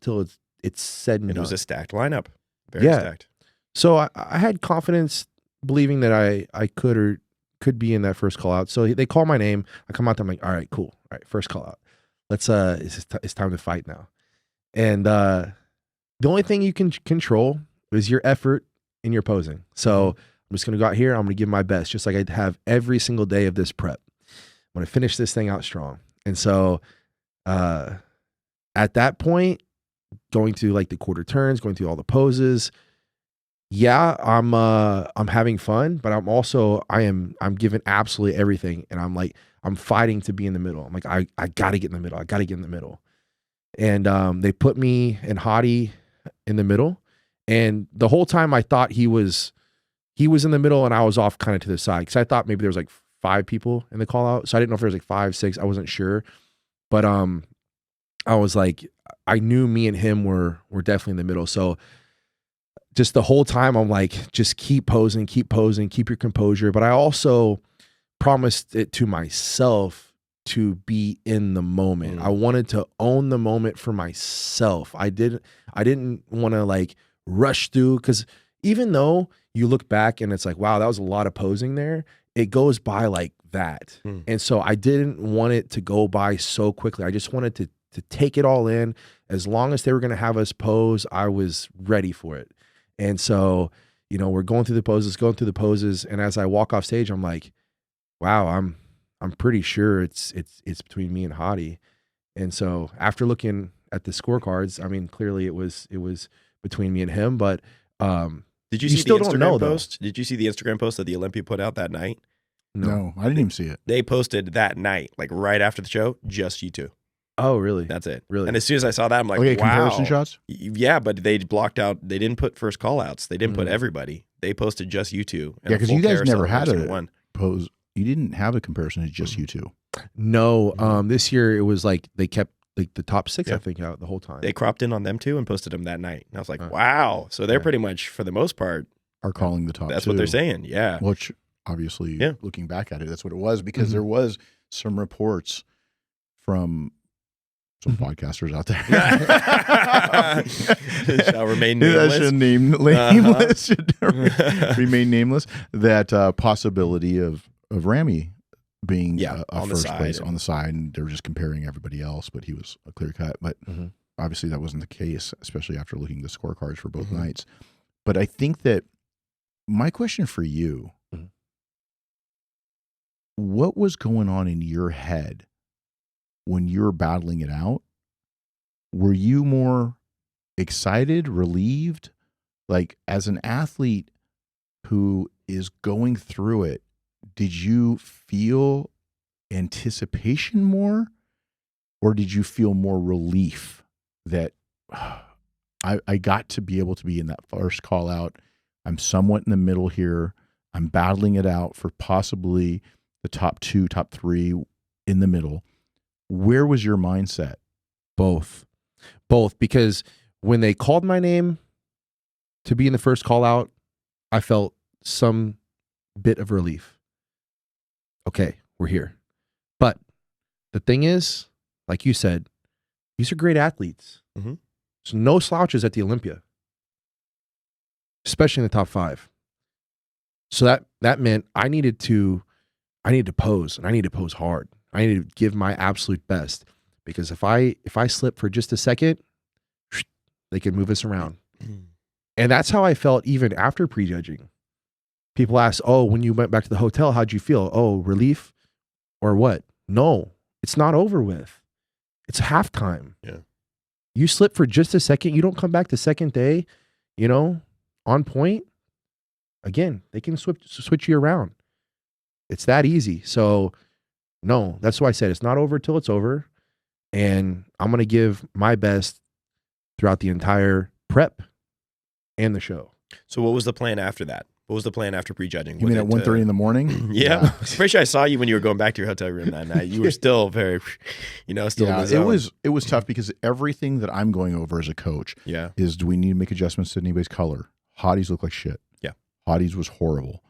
it's said and done. It was a stacked lineup, very stacked. So I had confidence, believing that I could be in that first call out. So they call my name. I come out there. I'm like, all right, cool. All right, first call out. Let's it's time to fight now. And the only thing you can control is your effort and your posing. So I'm just gonna go out here. I'm gonna give my best, just like I have every single day of this prep. I'm gonna finish this thing out strong. And so at that point, going through like the quarter turns, going through all the poses, yeah, I'm having fun, but I'm giving absolutely everything, and I'm fighting to be in the middle. I'm like I gotta get in the middle. I gotta get in the middle. And they put me and Hany in the middle, and the whole time I thought he was in the middle, and I was off kind of to the side because I thought maybe there was like 5 people in the call out, so I didn't know if there was like 5, 6. I wasn't sure, but I was like, I knew me and him were definitely in the middle. So just the whole time I'm like, just keep posing, keep your composure. But I also promised it to myself to be in the moment. I wanted to own the moment for myself. I didn't want to like rush through, because even though you look back and it's like, wow, that was a lot of posing there, it goes by like that. And so I didn't want it to go by so quickly. I just wanted to take it all in. As long as they were going to have us pose, I was ready for it. And so, you know, we're going through the poses. And as I walk off stage, I'm like, wow, I'm pretty sure it's between me and Hany. And so after looking at the scorecards, I mean, clearly it was between me and him, but did you see still the don't Instagram know, post? Did you see the Instagram post that the Olympia put out that night? No, I didn't even see it. They posted that night, like right after the show, just you two. Oh, really? That's it. Really? And as soon as I saw that, I'm like, Okay, wow. comparison shots? Yeah, but they blocked out. They didn't put first call outs. They didn't put everybody. They posted just you two. Yeah, because you guys never had a one. pose. You didn't have a comparison. It's just you two. No, this year it was like they kept like the top 6, Yeah. I think, out the whole time. They cropped in on them too and posted them that night. And I was like, wow. So they're pretty much, for the most part, Are calling the top that's two. what they're saying. Yeah. Which obviously, Yeah. looking back at it, that's what it was, because there was some reports from some podcasters out there. Shall remain nameless. Should nameless. Should remain nameless. That possibility of Ramy being a on the first side place and- on the side, and they were just comparing everybody else, but he was a clear cut. But obviously that wasn't the case, especially after looking at the scorecards for both nights. But I think that my question for you, what was going on in your head when you were battling it out? Were you more excited, relieved? Like, as an athlete who is going through it, did you feel anticipation more, or did you feel more relief that I got to be able to be in that first call out? I'm somewhat in the middle here. I'm battling it out for possibly the top 2, top 3 in the middle. Where was your mindset? Both, because when they called my name to be in the first call out, I felt some bit of relief. Okay, we're here. But the thing is, like you said, these are great athletes. So no slouches at the Olympia, especially in the top 5. So that meant I needed to pose, and I need to pose hard. I need to give my absolute best, because if I slip for just a second, they can move us around. And that's how I felt even after prejudging. People ask, oh, when you went back to the hotel, how'd you feel? Oh, relief or what? No, it's not over with. It's halftime. Yeah. You slip for just a second. You don't come back the second day, you know, on point. Again, they can switch you around. It's that easy. So no, that's why I said it's not over till it's over. And I'm going to give my best throughout the entire prep and the show. So what was the plan after that? What was the plan after prejudging? You mean at 1:30 in the morning? Yeah. Pretty sure I saw you when you were going back to your hotel room that night. You were still very, still in the zone. It was tough, because everything that I'm going over as a coach is, do we need to make adjustments to anybody's color? Hotties look like shit. Yeah. Hotties was horrible.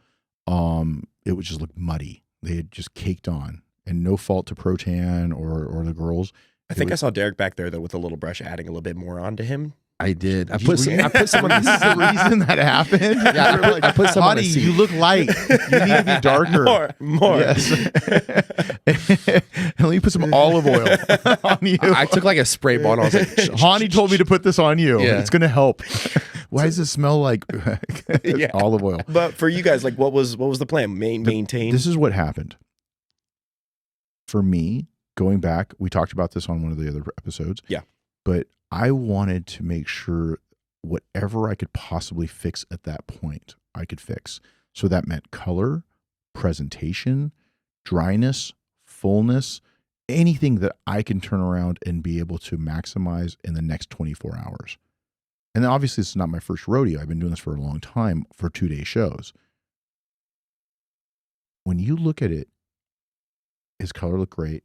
It would just look muddy. They had just caked on, and no fault to Pro-Tan or the girls. I think I saw Derek back there, though, with a little brush, adding a little bit more onto him. I did. I put some on This is the reason that happened. Yeah, I put some on Hottie, you look light. You need to be darker. More. Yes. And let me put some olive oil on you. I took like a spray bottle. I was like, Hany told me to put this on you. Yeah. It's going to help. Why does it smell like olive oil? But for you guys, like, what was the plan? Maintain. This is what happened. For me, going back, we talked about this on one of the other episodes. Yeah. But I wanted to make sure whatever I could possibly fix at that point, I could fix. So that meant color, presentation, dryness, fullness, anything that I can turn around and be able to maximize in the next 24 hours. And then obviously it's not my first rodeo. I've been doing this for a long time for 2-day shows. When you look at it, his color looked great.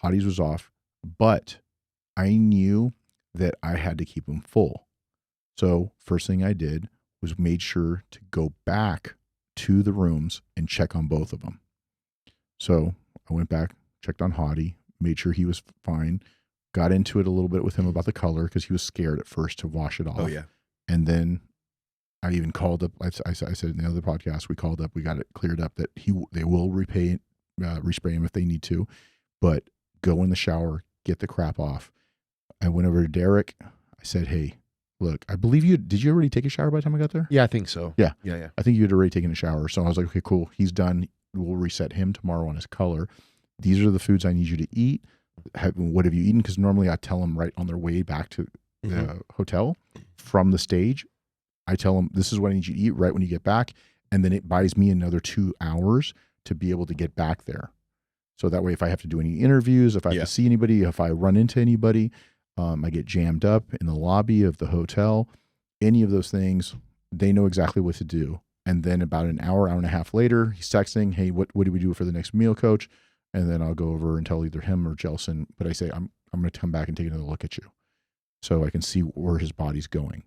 Hotties was off, but I knew that I had to keep him full. So first thing I did was made sure to go back to the rooms and check on both of them. So I went back, checked on Hottie, made sure he was fine, got into it a little bit with him about the color because he was scared at first to wash it off. Oh, yeah. And then I even called up, I said in the other podcast, we called up, we got it cleared up that they will respray him if they need to, but go in the shower, get the crap off. I went over to Derek. I said, hey, look, I believe did you already take a shower by the time I got there? Yeah, I think so. Yeah. Yeah. I think you had already taken a shower. So I was like, okay, cool. He's done. We'll reset him tomorrow on his color. These are the foods I need you to eat. What have you eaten? Because normally I tell them right on their way back to the hotel from the stage. I tell them, this is what I need you to eat right when you get back. And then it buys me another 2 hours to be able to get back there. So that way, if I have to do any interviews, if I have to see anybody, if I run into anybody, I get jammed up in the lobby of the hotel, any of those things, they know exactly what to do. And then about an hour and a half later, he's texting, hey, what do we do for the next meal, coach? And then I'll go over and tell either him or Jelson, but I say, I'm going to come back and take another look at you so I can see where his body's going.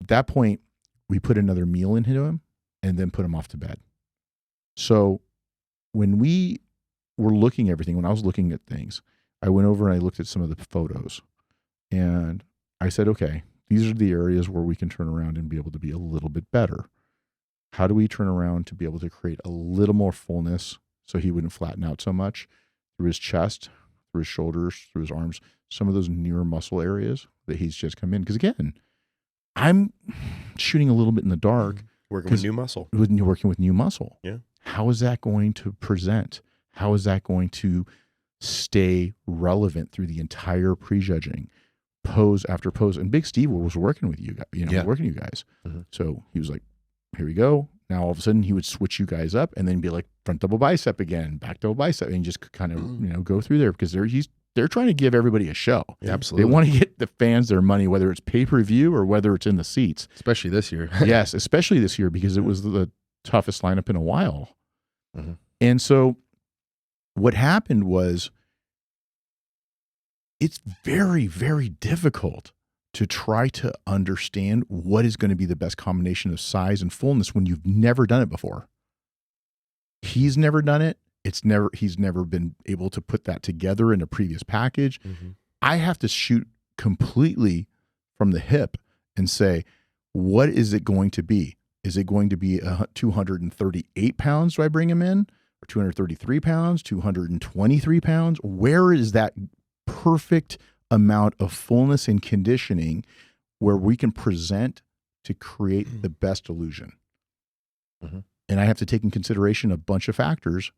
At that point, we put another meal into him and then put him off to bed. So when we were looking at everything, when I was looking at things, I went over and I looked at some of the photos and I said, okay, these are the areas where we can turn around and be able to be a little bit better. How do we turn around to be able to create a little more fullness so he wouldn't flatten out so much through his chest, through his shoulders, through his arms, some of those newer muscle areas that he's just come in? Because again, I'm shooting a little bit in the dark. Working with new muscle. Working with new muscle. Yeah. How is that going to present? How is that going to stay relevant through the entire prejudging, pose after pose? And Big Steve was working with you guys, working you guys. Mm-hmm. So he was like, here we go. Now all of a sudden he would switch you guys up and then be like front double bicep again, back double bicep, and just kind of go through there because they're trying to give everybody a show. Yeah, absolutely. They want to get the fans their money, whether it's pay-per-view or whether it's in the seats. Especially this year. Yes, especially this year because it was the toughest lineup in a while. Mm-hmm. And so what happened was it's very, very difficult to try to understand what is going to be the best combination of size and fullness when you've never done it before. He's never done it. He's never been able to put that together in a previous package. Mm-hmm. I have to shoot completely from the hip and say, what is it going to be? Is it going to be 238 pounds? Do I bring him in? Or 233 pounds, 223 pounds? Where is that perfect amount of fullness and conditioning where we can present to create the best illusion? Mm-hmm. And I have to take in consideration a bunch of factors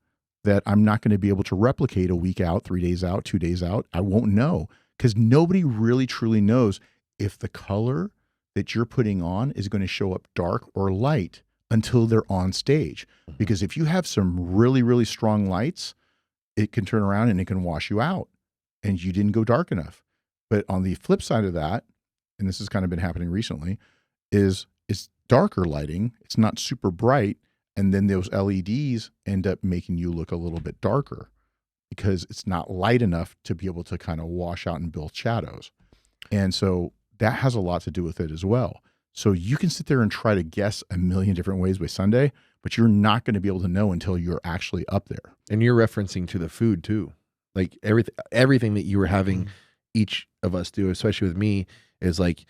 that I'm not going to be able to replicate a week out, 3 days out, 2 days out. I won't know because nobody really truly knows if the color that you're putting on is going to show up dark or light until they're on stage. Mm-hmm. Because if you have some really, really strong lights, it can turn around and it can wash you out and you didn't go dark enough. But on the flip side of that, and this has kind of been happening recently, is it's darker lighting. It's not super bright. And then those LEDs end up making you look a little bit darker because it's not light enough to be able to kind of wash out and build shadows. And so that has a lot to do with it as well. So you can sit there and try to guess a million different ways by Sunday, but you're not going to be able to know until you're actually up there. And you're referencing to the food too. Like everything that you were having each of us do, especially with me, is like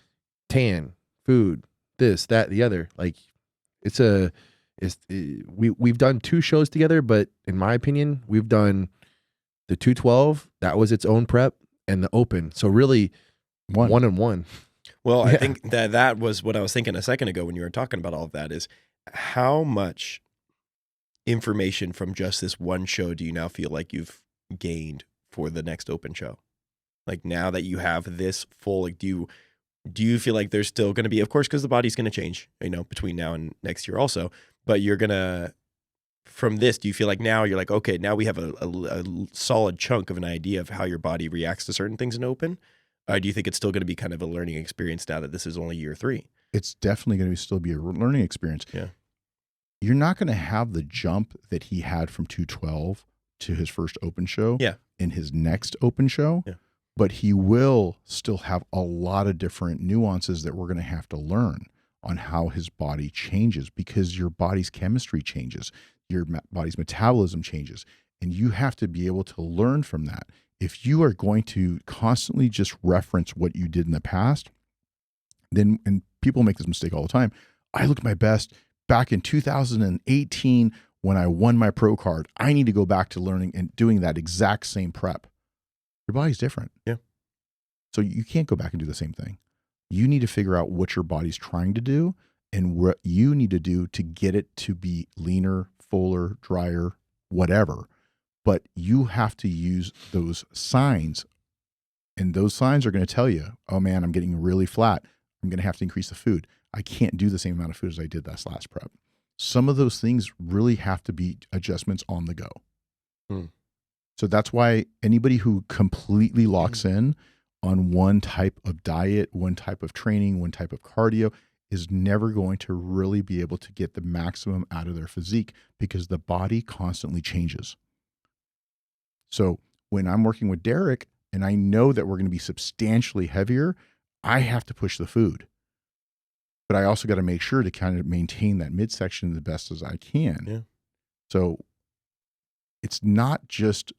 tan, food, this, that, the other. Like we've done 2 shows together, but in my opinion, we've done the 212, that was its own prep, and the open. So really one and one. Well, I think that was what I was thinking a second ago when you were talking about all of that, is how much information from just this one show do you now feel like you've gained for the next open show? Like now that you have this full, like do you feel like there's still going to be, of course, because the body's going to change, between now and next year also, but you're going to, from this, do you feel like now you're like, okay, now we have a solid chunk of an idea of how your body reacts to certain things in open? Do you think it's still going to be kind of a learning experience now that this is only year 3? It's definitely going to still be a learning experience. Yeah. You're not going to have the jump that he had from 212 to his first open show in his next open show, but he will still have a lot of different nuances that we're going to have to learn on how his body changes, because your body's chemistry changes, your body's metabolism changes, and you have to be able to learn from that. If you are going to constantly just reference what you did in the past, then, and people make this mistake all the time, I looked my best back in 2018 when I won my pro card. I need to go back to learning and doing that exact same prep. Your body's different. Yeah. So you can't go back and do the same thing. You need to figure out what your body's trying to do and what you need to do to get it to be leaner, fuller, drier, whatever. But you have to use those signs, and those signs are going to tell you, oh man, I'm getting really flat. I'm going to have to increase the food. I can't do the same amount of food as I did this last prep. Some of those things really have to be adjustments on the go. So that's why anybody who completely locks in on one type of diet, one type of training, one type of cardio is never going to really be able to get the maximum out of their physique, because the body constantly changes. So when I'm working with Derek and I know that we're going to be substantially heavier, I have to push the food. But I also got to make sure to kind of maintain that midsection the best as I can. Yeah. So it's not just,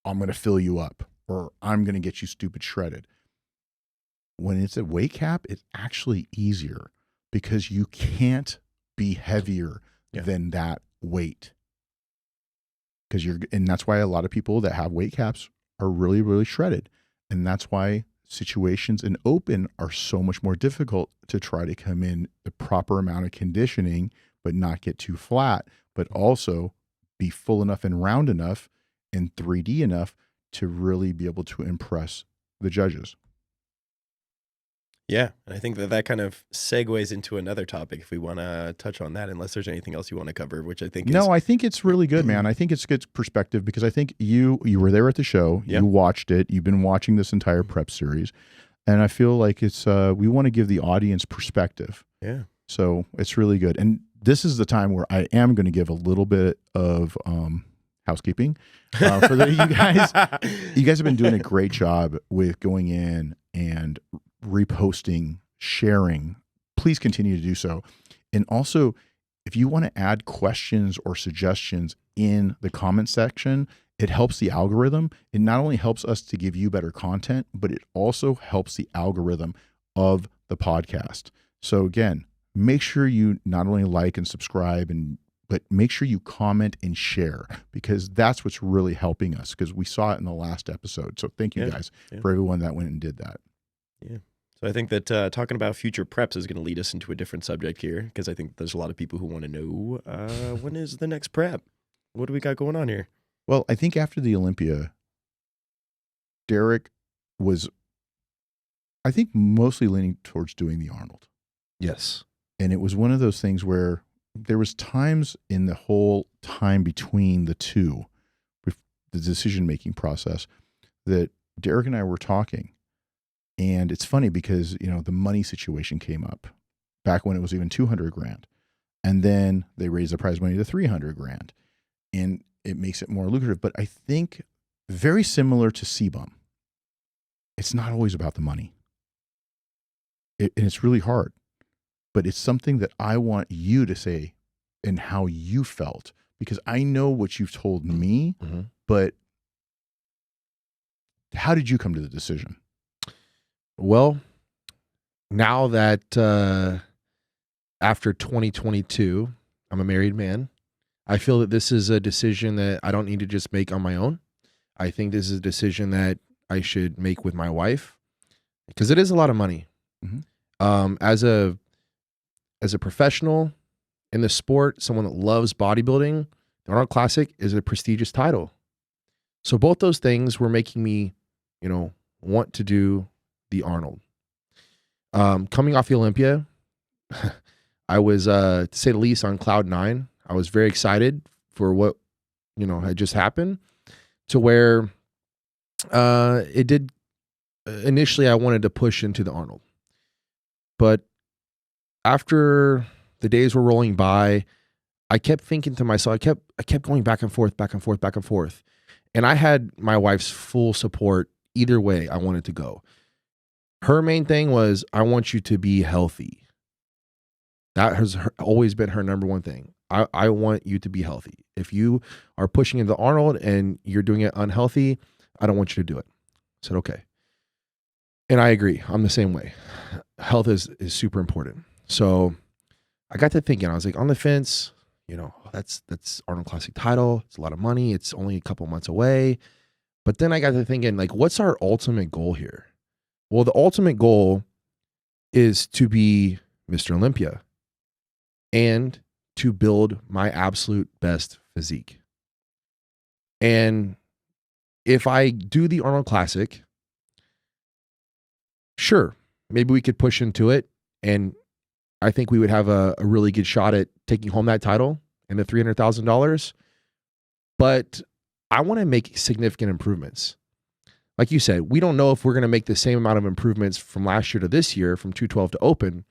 I'm going to fill you up or I'm going to get you stupid shredded. When it's a weight cap, it's actually easier because you can't be heavier than that weight. And that's why a lot of people that have weight caps are really, really shredded. And that's why situations in open are so much more difficult to try to come in the proper amount of conditioning, but not get too flat, but also be full enough and round enough and 3D enough to really be able to impress the judges. Yeah, and I think that kind of segues into another topic if we want to touch on that, unless there's anything else you want to cover, which I think is... No, I think it's really good, man. I think it's good perspective because I think you were there at the show, you watched it, you've been watching this entire prep series, and I feel like it's we want to give the audience perspective. Yeah. So it's really good. And this is the time where I am going to give a little bit of housekeeping for you guys. You guys have been doing a great job with going in and reposting, sharing. Please continue to do so. And also, if you want to add questions or suggestions in the comment section, it helps the algorithm. It not only helps us to give you better content, but it also helps the algorithm of the podcast. So again, make sure you not only like and subscribe, but make sure you comment and share, because that's what's really helping us, because we saw it in the last episode. So thank you guys for everyone that went and did that. Yeah. So I think that talking about future preps is going to lead us into a different subject here, because I think there's a lot of people who want to know when is the next prep? What do we got going on here? Well, I think after the Olympia, Derek was, I think, mostly leaning towards doing the Arnold. Yes. And it was one of those things where there was times in the whole time between the two, the decision-making process, that Derek and I were talking. And it's funny because, the money situation came up back when it was even $200,000. And then they raised the prize money to $300,000. And it makes it more lucrative. But I think very similar to CBUM, it's not always about the money. And it's really hard. But it's something that I want you to say and how you felt, because I know what you've told me, but how did you come to the decision? Well, now that after 2022, I'm a married man, I feel that this is a decision that I don't need to just make on my own. I think this is a decision that I should make with my wife, because it is a lot of money. As a professional in the sport, someone that loves bodybuilding, the Arnold Classic is a prestigious title. So both those things were making me, want to do the Arnold. Coming off the Olympia, I was, to say the least, on cloud 9. I was very excited for what, had just happened, to where it did. Initially, I wanted to push into the Arnold, but after the days were rolling by, I kept thinking to myself, I kept going back and forth, back and forth, back and forth. And I had my wife's full support either way I wanted to go. Her main thing was, I want you to be healthy. That has always been her number one thing. I want you to be healthy. If you are pushing into Arnold and you're doing it unhealthy, I don't want you to do it. I said, okay. And I agree. I'm the same way. Health is super important. So I got to thinking, I was like on the fence, that's Arnold Classic title. It's a lot of money. It's only a couple months away. But then I got to thinking, like, what's our ultimate goal here? Well, the ultimate goal is to be Mr. Olympia and to build my absolute best physique. And if I do the Arnold Classic, sure, maybe we could push into it, and I think we would have a really good shot at taking home that title and the $300,000. But I want to make significant improvements. Like you said, we don't know if we're going to make the same amount of improvements from last year to this year, from 212 to open,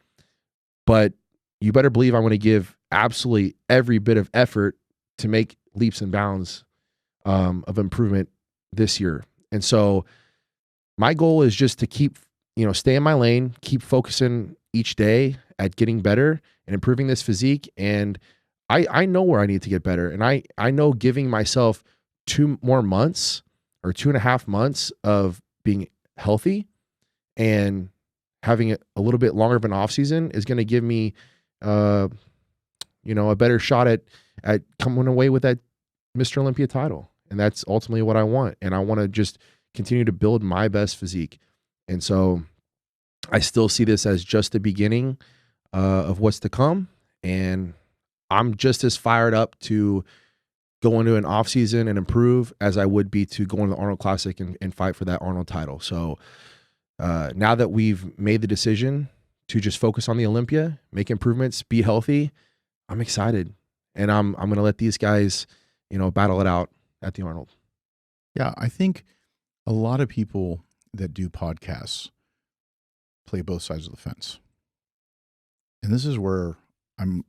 but you better believe I'm going to give absolutely every bit of effort to make leaps and bounds of improvement this year. And so my goal is just to keep, stay in my lane, keep focusing each day at getting better and improving this physique. And I know where I need to get better. And I know giving myself 2 more months or 2.5 months of being healthy and having a little bit longer of an off season is going to give me, a better shot at coming away with that Mr. Olympia title. And that's ultimately what I want. And I want to just continue to build my best physique. And so I still see this as just the beginning of what's to come. And I'm just as fired up to go into an off season and improve as I would be to go into the Arnold Classic and fight for that Arnold title. So now that we've made the decision to just focus on the Olympia, make improvements, be healthy, I'm excited. And I'm going to let these guys, battle it out at the Arnold. Yeah, I think a lot of people that do podcasts play both sides of the fence. And this is where I'm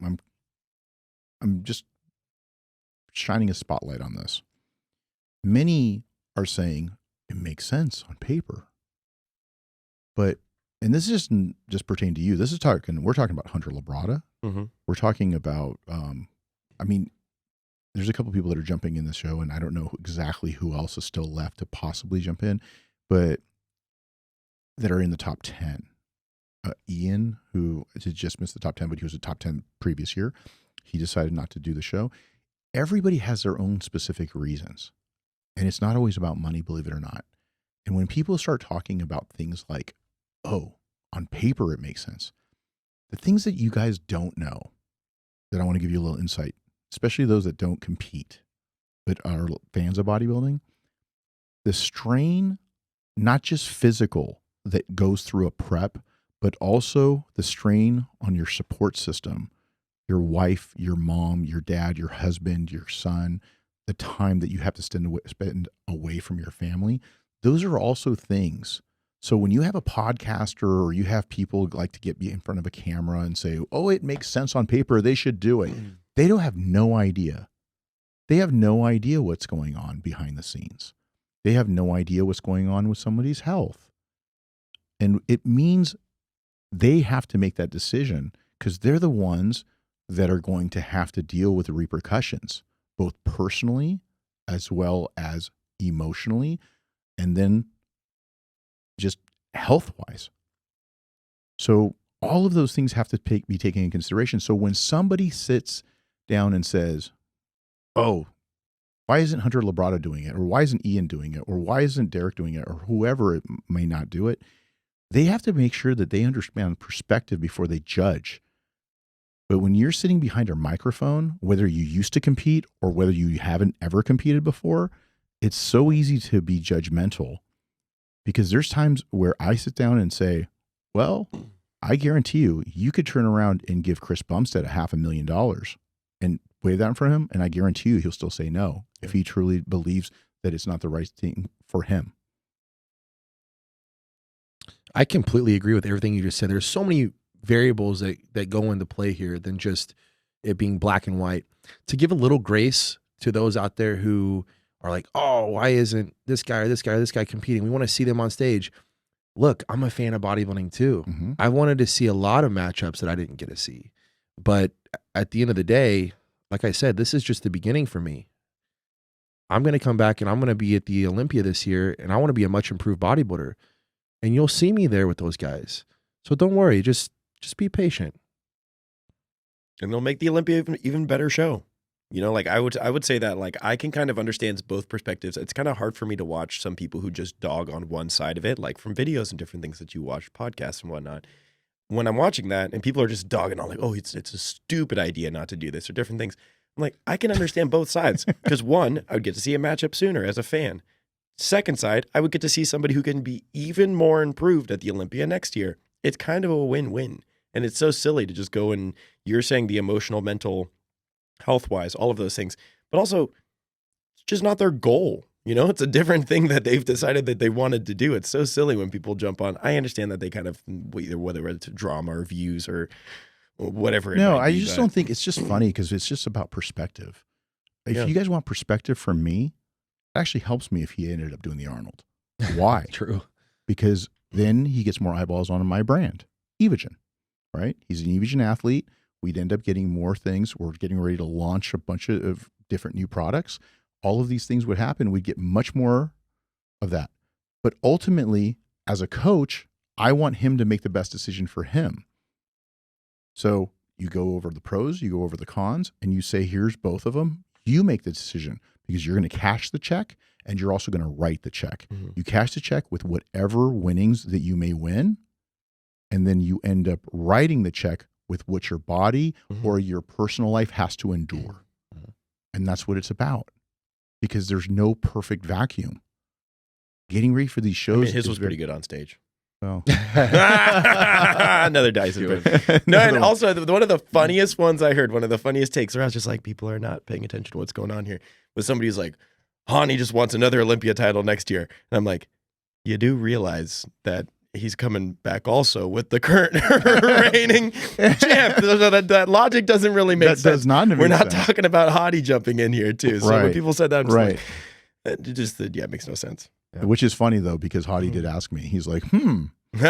just shining a spotlight on this. Many are saying it makes sense on paper. But, and this isn't just pertain to you. We're talking about Hunter Labrada. Mm-hmm. We're talking about, there's a couple people that are jumping in the show, and I don't know exactly who else is still left to possibly jump in, but that are in the top 10. Ian, who just missed the top 10, but he was a top 10 previous year. He decided not to do the show. Everybody has their own specific reasons. And it's not always about money, believe it or not. And when people start talking about things like, oh, on paper it makes sense. The things that you guys don't know that I want to give you a little insight, especially those that don't compete, but are fans of bodybuilding, the strain, not just physical, that goes through a prep, but also the strain on your support system, your wife, your mom, your dad, your husband, your son, the time that you have to spend away from your family. Those are also things. So when you have a podcaster or you have people like to get in front of a camera and say, oh, it makes sense on paper, they should do it. They don't have no idea. They have no idea what's going on behind the scenes. They have no idea what's going on with somebody's health. And it means they have to make that decision because they're the ones that are going to have to deal with the repercussions, both personally as well as emotionally, and then just health-wise. So all of those things have to be taken into consideration. So when somebody sits down and says, oh, why isn't Hunter Labrada doing it? Or why isn't Ian doing it? Or why isn't Derek doing it? Or whoever it may not do it. They have to make sure that they understand perspective before they judge. But when you're sitting behind a microphone, whether you used to compete or whether you haven't ever competed before, it's so easy to be judgmental because there's times where I sit down and say, well, I guarantee you could turn around and give Chris Bumstead $500,000 and wave that in front of him, and I guarantee you he'll still say no if he truly believes that it's not the right thing for him. I completely agree with everything you just said. There's so many variables that go into play here than just it being black and white. To give a little grace to those out there who are like, oh, why isn't this guy or this guy or this guy competing? We want to see them on stage. Look, I'm a fan of bodybuilding too. Mm-hmm. I wanted to see a lot of matchups that I didn't get to see. But at the end of the day, like I said, this is just the beginning for me. I'm going to come back and I'm going to be at the Olympia this year, and I want to be a much improved bodybuilder. And you'll see me there with those guys. So don't worry, just be patient. And they'll make the Olympia even better show. You know, like I would say that, like, I can kind of understand both perspectives. It's kind of hard for me to watch some people who just dog on one side of it, like from videos and different things that you watch, podcasts and whatnot. When I'm watching that and people are just dogging on, like, oh, it's a stupid idea not to do this or different things. I'm like, I can understand both sides, because one, I would get to see a matchup sooner as a fan. Second side, I would get to see somebody who can be even more improved at the Olympia next year. It's kind of a win-win. And it's so silly to just go and, you're saying the emotional, mental, health-wise, all of those things. But also, it's just not their goal. You know, it's a different thing that they've decided that they wanted to do. It's so silly when people jump on. I understand that they kind of, either whether it's drama or views or whatever. No, I just don't think, it's just funny because it's just about perspective. If you guys want perspective from me, it actually helps me if he ended up doing the Arnold. Why? True. Because then he gets more eyeballs on my brand, Evogen, right? He's an Evogen athlete. We'd end up getting more things. We're getting ready to launch a bunch of different new products. All of these things would happen. We'd get much more of that. But ultimately, as a coach, I want him to make the best decision for him. So you go over the pros, you go over the cons, and you say, here's both of them. You make the decision, because you're going to cash the check and you're also going to write the check. Mm-hmm. You cash the check with whatever winnings that you may win, and then you end up writing the check with what your body or your personal life has to endure. And that's what it's about, because there's no perfect vacuum. Getting ready for these shows. I mean, his was pretty good on stage. Well, another Dyson. No, and also one of the funniest ones I heard, one of the funniest takes, where I was just like, people are not paying attention to what's going on here, was somebody who's like, Hany just wants another Olympia title next year. And I'm like, you do realize that he's coming back also with the current reigning champ. That logic doesn't really make sense. That does not make We're not sense. talking about Hany jumping in here too. So when Right. people said that, I'm just Right. like, it just, yeah, it makes no sense. Yeah. Which is funny though, because Hany did ask me. He's like, if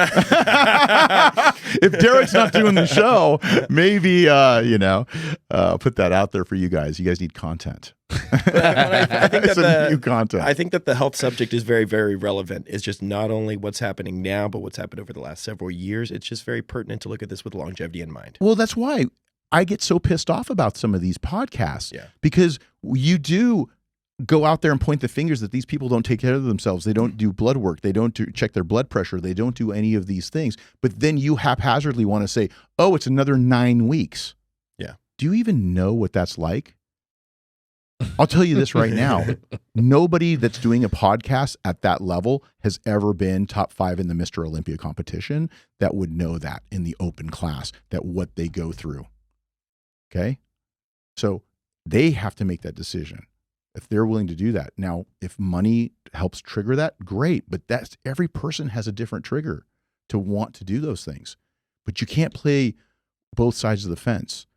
Derek's not doing the show, maybe put that out there for you guys. You guys need content. I think that Some new content. I think that the health subject is very, very relevant. It's just not only what's happening now, but what's happened over the last several years. It's just very pertinent to look at this with longevity in mind. Well, that's why I get so pissed off about some of these podcasts. Yeah. Because you do go out there and point the fingers that these people don't take care of themselves. They don't do blood work. They don't check their blood pressure. They don't do any of these things. But then you haphazardly want to say, oh, it's another 9 weeks. Yeah. Do you even know what that's like? I'll tell you this right now. Nobody that's doing a podcast at that level has ever been top 5 in the Mr. Olympia competition that would know that in the open class, that what they go through. Okay? So they have to make that decision if they're willing to do that. Now, if money helps trigger that, great. But that's, every person has a different trigger to want to do those things. But you can't play both sides of the fence.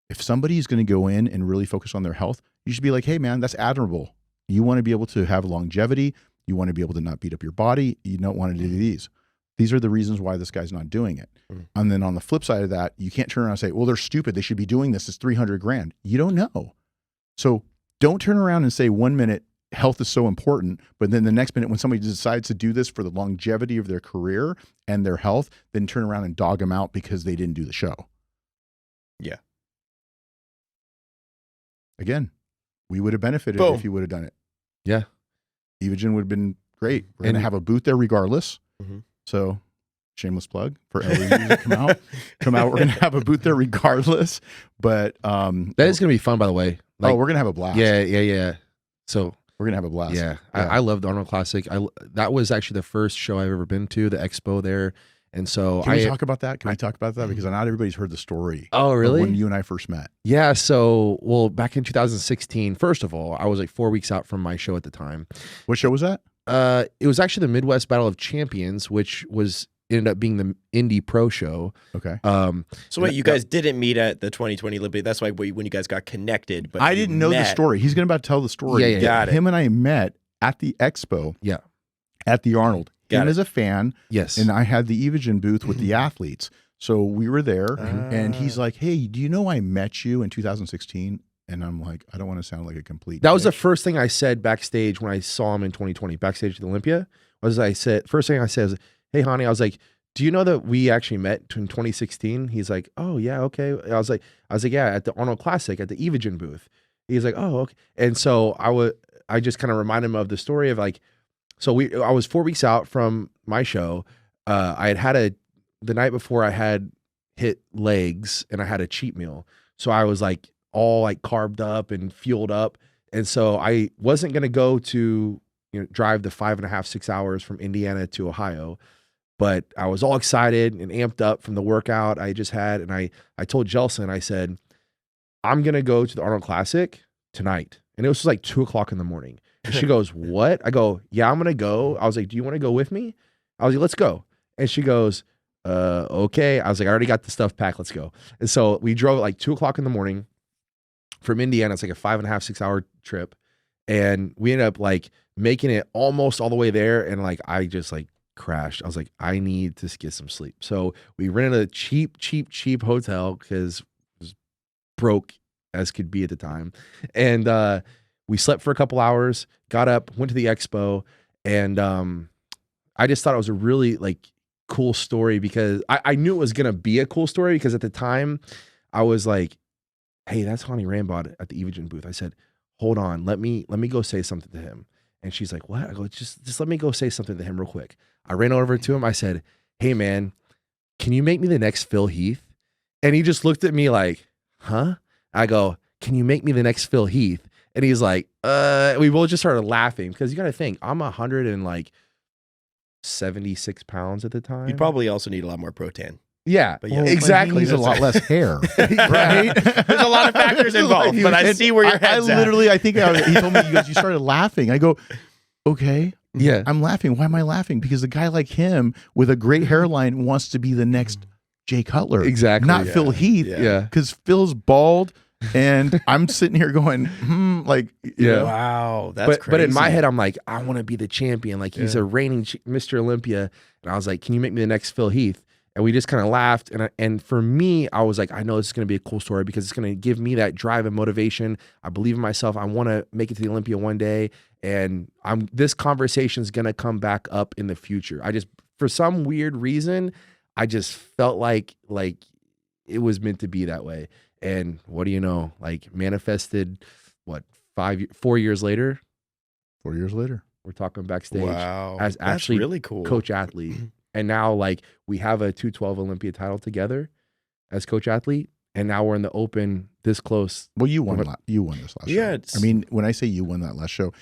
If somebody is going to go in and really focus on their health, you should be like, hey man, that's admirable. You want to be able to have longevity. You want to be able to not beat up your body. You don't want to do these. These are the reasons why this guy's not doing it. And then on the flip side of that, you can't turn around and say, well, they're stupid. They should be doing this. It's $300,000. You don't know. So don't turn around and say 1 minute health is so important, but then the next minute when somebody decides to do this for the longevity of their career and their health, then turn around and dog them out because they didn't do the show. Yeah. Again, we would have benefited Boom. if you would have done it. Yeah. Evogen would have been great. We're going to And- have a booth there regardless. Mhm. So shameless plug for LEU come out. We're going to have a booth there regardless. But That is going to be fun, by the way. we're going to have a blast. Yeah. So We're going to have a blast. yeah, Yeah. I love the Arnold Classic. That was actually the first show I've ever been to, the expo there. And so Can we talk about that? Can we talk about that? Because not everybody's heard the story. Oh, really? When you and I first met. Yeah. So, well, back in 2016, first of all, I was like 4 weeks out from my show at the time. What show was that? It was actually the Midwest Battle of Champions, which ended up being the Indie Pro show. Okay. So wait, you guys didn't meet at the 2020 Olympia. That's why when you guys got connected. But I didn't know the story. He's going to about tell the story. Yeah. Got it. Him and I met at the expo. Yeah. At the Arnold. Got Him it. as a fan. Yes. And I had the Evogen booth with the athletes. So we were there, and he's like, "Hey, do you know I met you in 2016?" And I'm like, I don't want to sound like a complete. That was the bitch. first thing I said backstage when I saw him in 2020, backstage at the Olympia. First thing I said was, "Hey, Hany," I was like, "Do you know that we actually met in 2016?" He's like, "Oh yeah, okay." I was like, "Yeah, at the Arnold Classic at the Evogen booth." He's like, "Oh, okay." And so I just kind of reminded him of the story of like, I was 4 weeks out from my show. I had the night before I had hit legs and I had a cheat meal. So I was like all like carved up and fueled up. And so I wasn't going to go to, drive the 5.5, 6 hours from Indiana to Ohio, but I was all excited and amped up from the workout I just had. And I told Jelson, I said, I'm going to go to the Arnold Classic tonight. And it was like 2:00 in the morning. And she goes, "What?" I go, "Yeah, I'm going to go." I was like, "Do you want to go with me?" I was like, "Let's go." And she goes, "Okay." I was like, "I already got the stuff packed. Let's go." And so we drove at like 2:00 in the morning from Indiana. It's like a 5.5, 6 hour trip. And we ended up like making it almost all the way there. And like, I just like crashed. I was like, I need to get some sleep. So we rented a cheap hotel because it was broke as could be at the time. And, we slept for a couple hours, got up, went to the expo. And, I just thought it was a really like cool story because I knew it was going to be a cool story because at the time I was like, "Hey, that's Hany Rambod at the Evogen booth." I said, "Hold on, let me go say something to him." And she's like, "What?" I go, just let me go say something to him real quick. I ran over to him. I said, "Hey man, can you make me the next Phil Heath?" And he just looked at me like, "Huh?" I go, "Can you make me the next Phil Heath?" And he's like, we both just started laughing because you got to think I'm 176 pounds at the time. You'd probably also need a lot more protein. Yeah, But yeah. exactly. He's a lot less hair, right? There's a lot of factors involved, but I see where your head's at. I think he told me, you started laughing. I go, okay. Yeah. I'm laughing. Why am I laughing? Because a guy like him with a great hairline wants to be the next Jay Cutler. Exactly. Not Yeah. Phil Heath. Yeah. Because Phil's bald. And I'm sitting here going, like, you know. Wow, that's crazy. But in my head, I'm like, I want to be the champion. Like he's a reigning Mr. Olympia. And I was like, "Can you make me the next Phil Heath?" And we just kind of laughed. And for me, I was like, I know this is going to be a cool story because it's going to give me that drive and motivation. I believe in myself. I want to make it to the Olympia one day. And this conversation is going to come back up in the future. For some weird reason, I just felt like it was meant to be that way. And what do you know? Like manifested, 4 years later? 4 years later. We're talking backstage wow, as that's actually really cool. coach athlete. And now like we have a 212 Olympia title together as coach athlete. And now we're in the open this close. Well, you won this last Yeah, show. I mean, when I say you won that last show,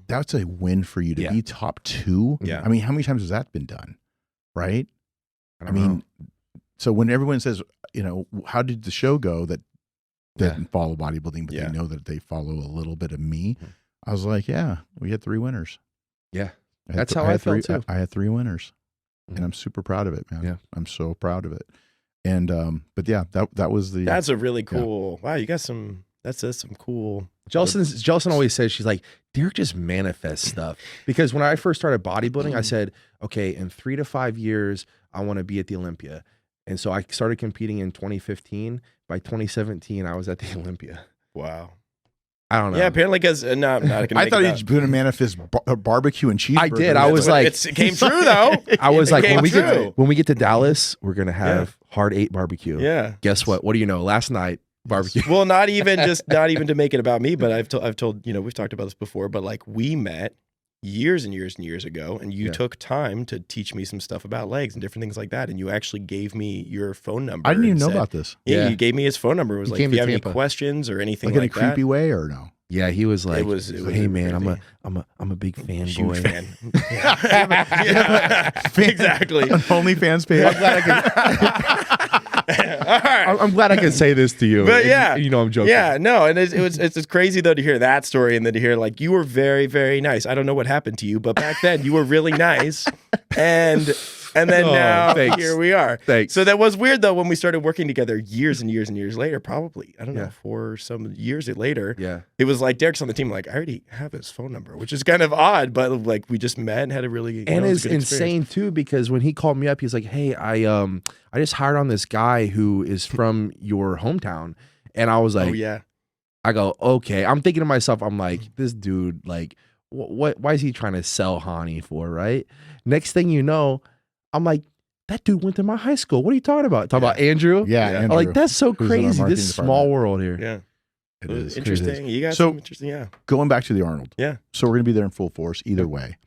that's a win for you to be top two. Yeah. I mean, how many times has that been done? Right? I mean, so when everyone says, how did the show go that didn't follow bodybuilding, but they know that they follow a little bit of me, I was like, yeah, we had 3 winners. yeah, I had that's how I felt too. I had 3 winners, Mhm. and I'm super proud of it, man. Yeah. I'm so proud of it. And but yeah, that was the. That's a really cool. Wow, you got some. That's some cool. Jelson always says, she's like, Derek just manifests stuff. Because when I first started bodybuilding, I said, okay, in 3 to 5 years, I want to be at the Olympia. And so I started competing in 2015. By 2017, I was at the Olympia. Wow. I don't know. Yeah, apparently because no, I'm not gonna I make thought it he up. was going to manifest barbecue and cheeseburgers. I did. I was like, it came true though. I was like, came when true. we get to Dallas, we're gonna have hard 8 barbecue. Yeah. Guess what? What do you know? Last night, barbecue. Well, not even to make it about me, but I've told we've talked about this before, but like we met years and years and years ago, and you took time to teach me some stuff about legs and different things like that, and you actually gave me your phone number. I didn't even and know said- about this. Yeah, Yeah. you gave me his phone number. It was He like, came if to you have any Tampa. questions or anything Like in a like that. creepy way or no? Yeah, he was like, It was "Hey man, crazy. I'm a big fanboy." Huge fan. Yeah. Exactly. An OnlyFans page. All right. I'm glad I can say this to you. But yeah, you know I'm joking. Yeah, no, and it's crazy though to hear that story and then to hear like you were very, very nice. I don't know what happened to you, but back then you were really nice, and then now thanks. here we are. Thanks. So that was weird though when we started working together years and years and years later. Probably I don't know Yeah. for some years later. Yeah. It was like Derek's on the team. Like I already have his phone number, which is kind of odd, but like we just met and had a really And it was it's a good experience. insane too because when he called me up, he's like, "Hey, I just hired on this guy who is from your hometown," and I was like, Oh yeah, I go, okay. I'm thinking to myself, I'm like, this dude, like, what? Why is he trying to sell Hany for, right? Next thing you know, I'm like, that dude went to my high school. What are you talking about? Talking about Andrew? Yeah, Yeah. I'm Andrew. like, that's so Who's in our crazy. marketing This small department. world here. yeah. It is Interesting. You got So- some interesting. Yeah. Going back to the Arnold. Yeah. So we're gonna be there in full force either way.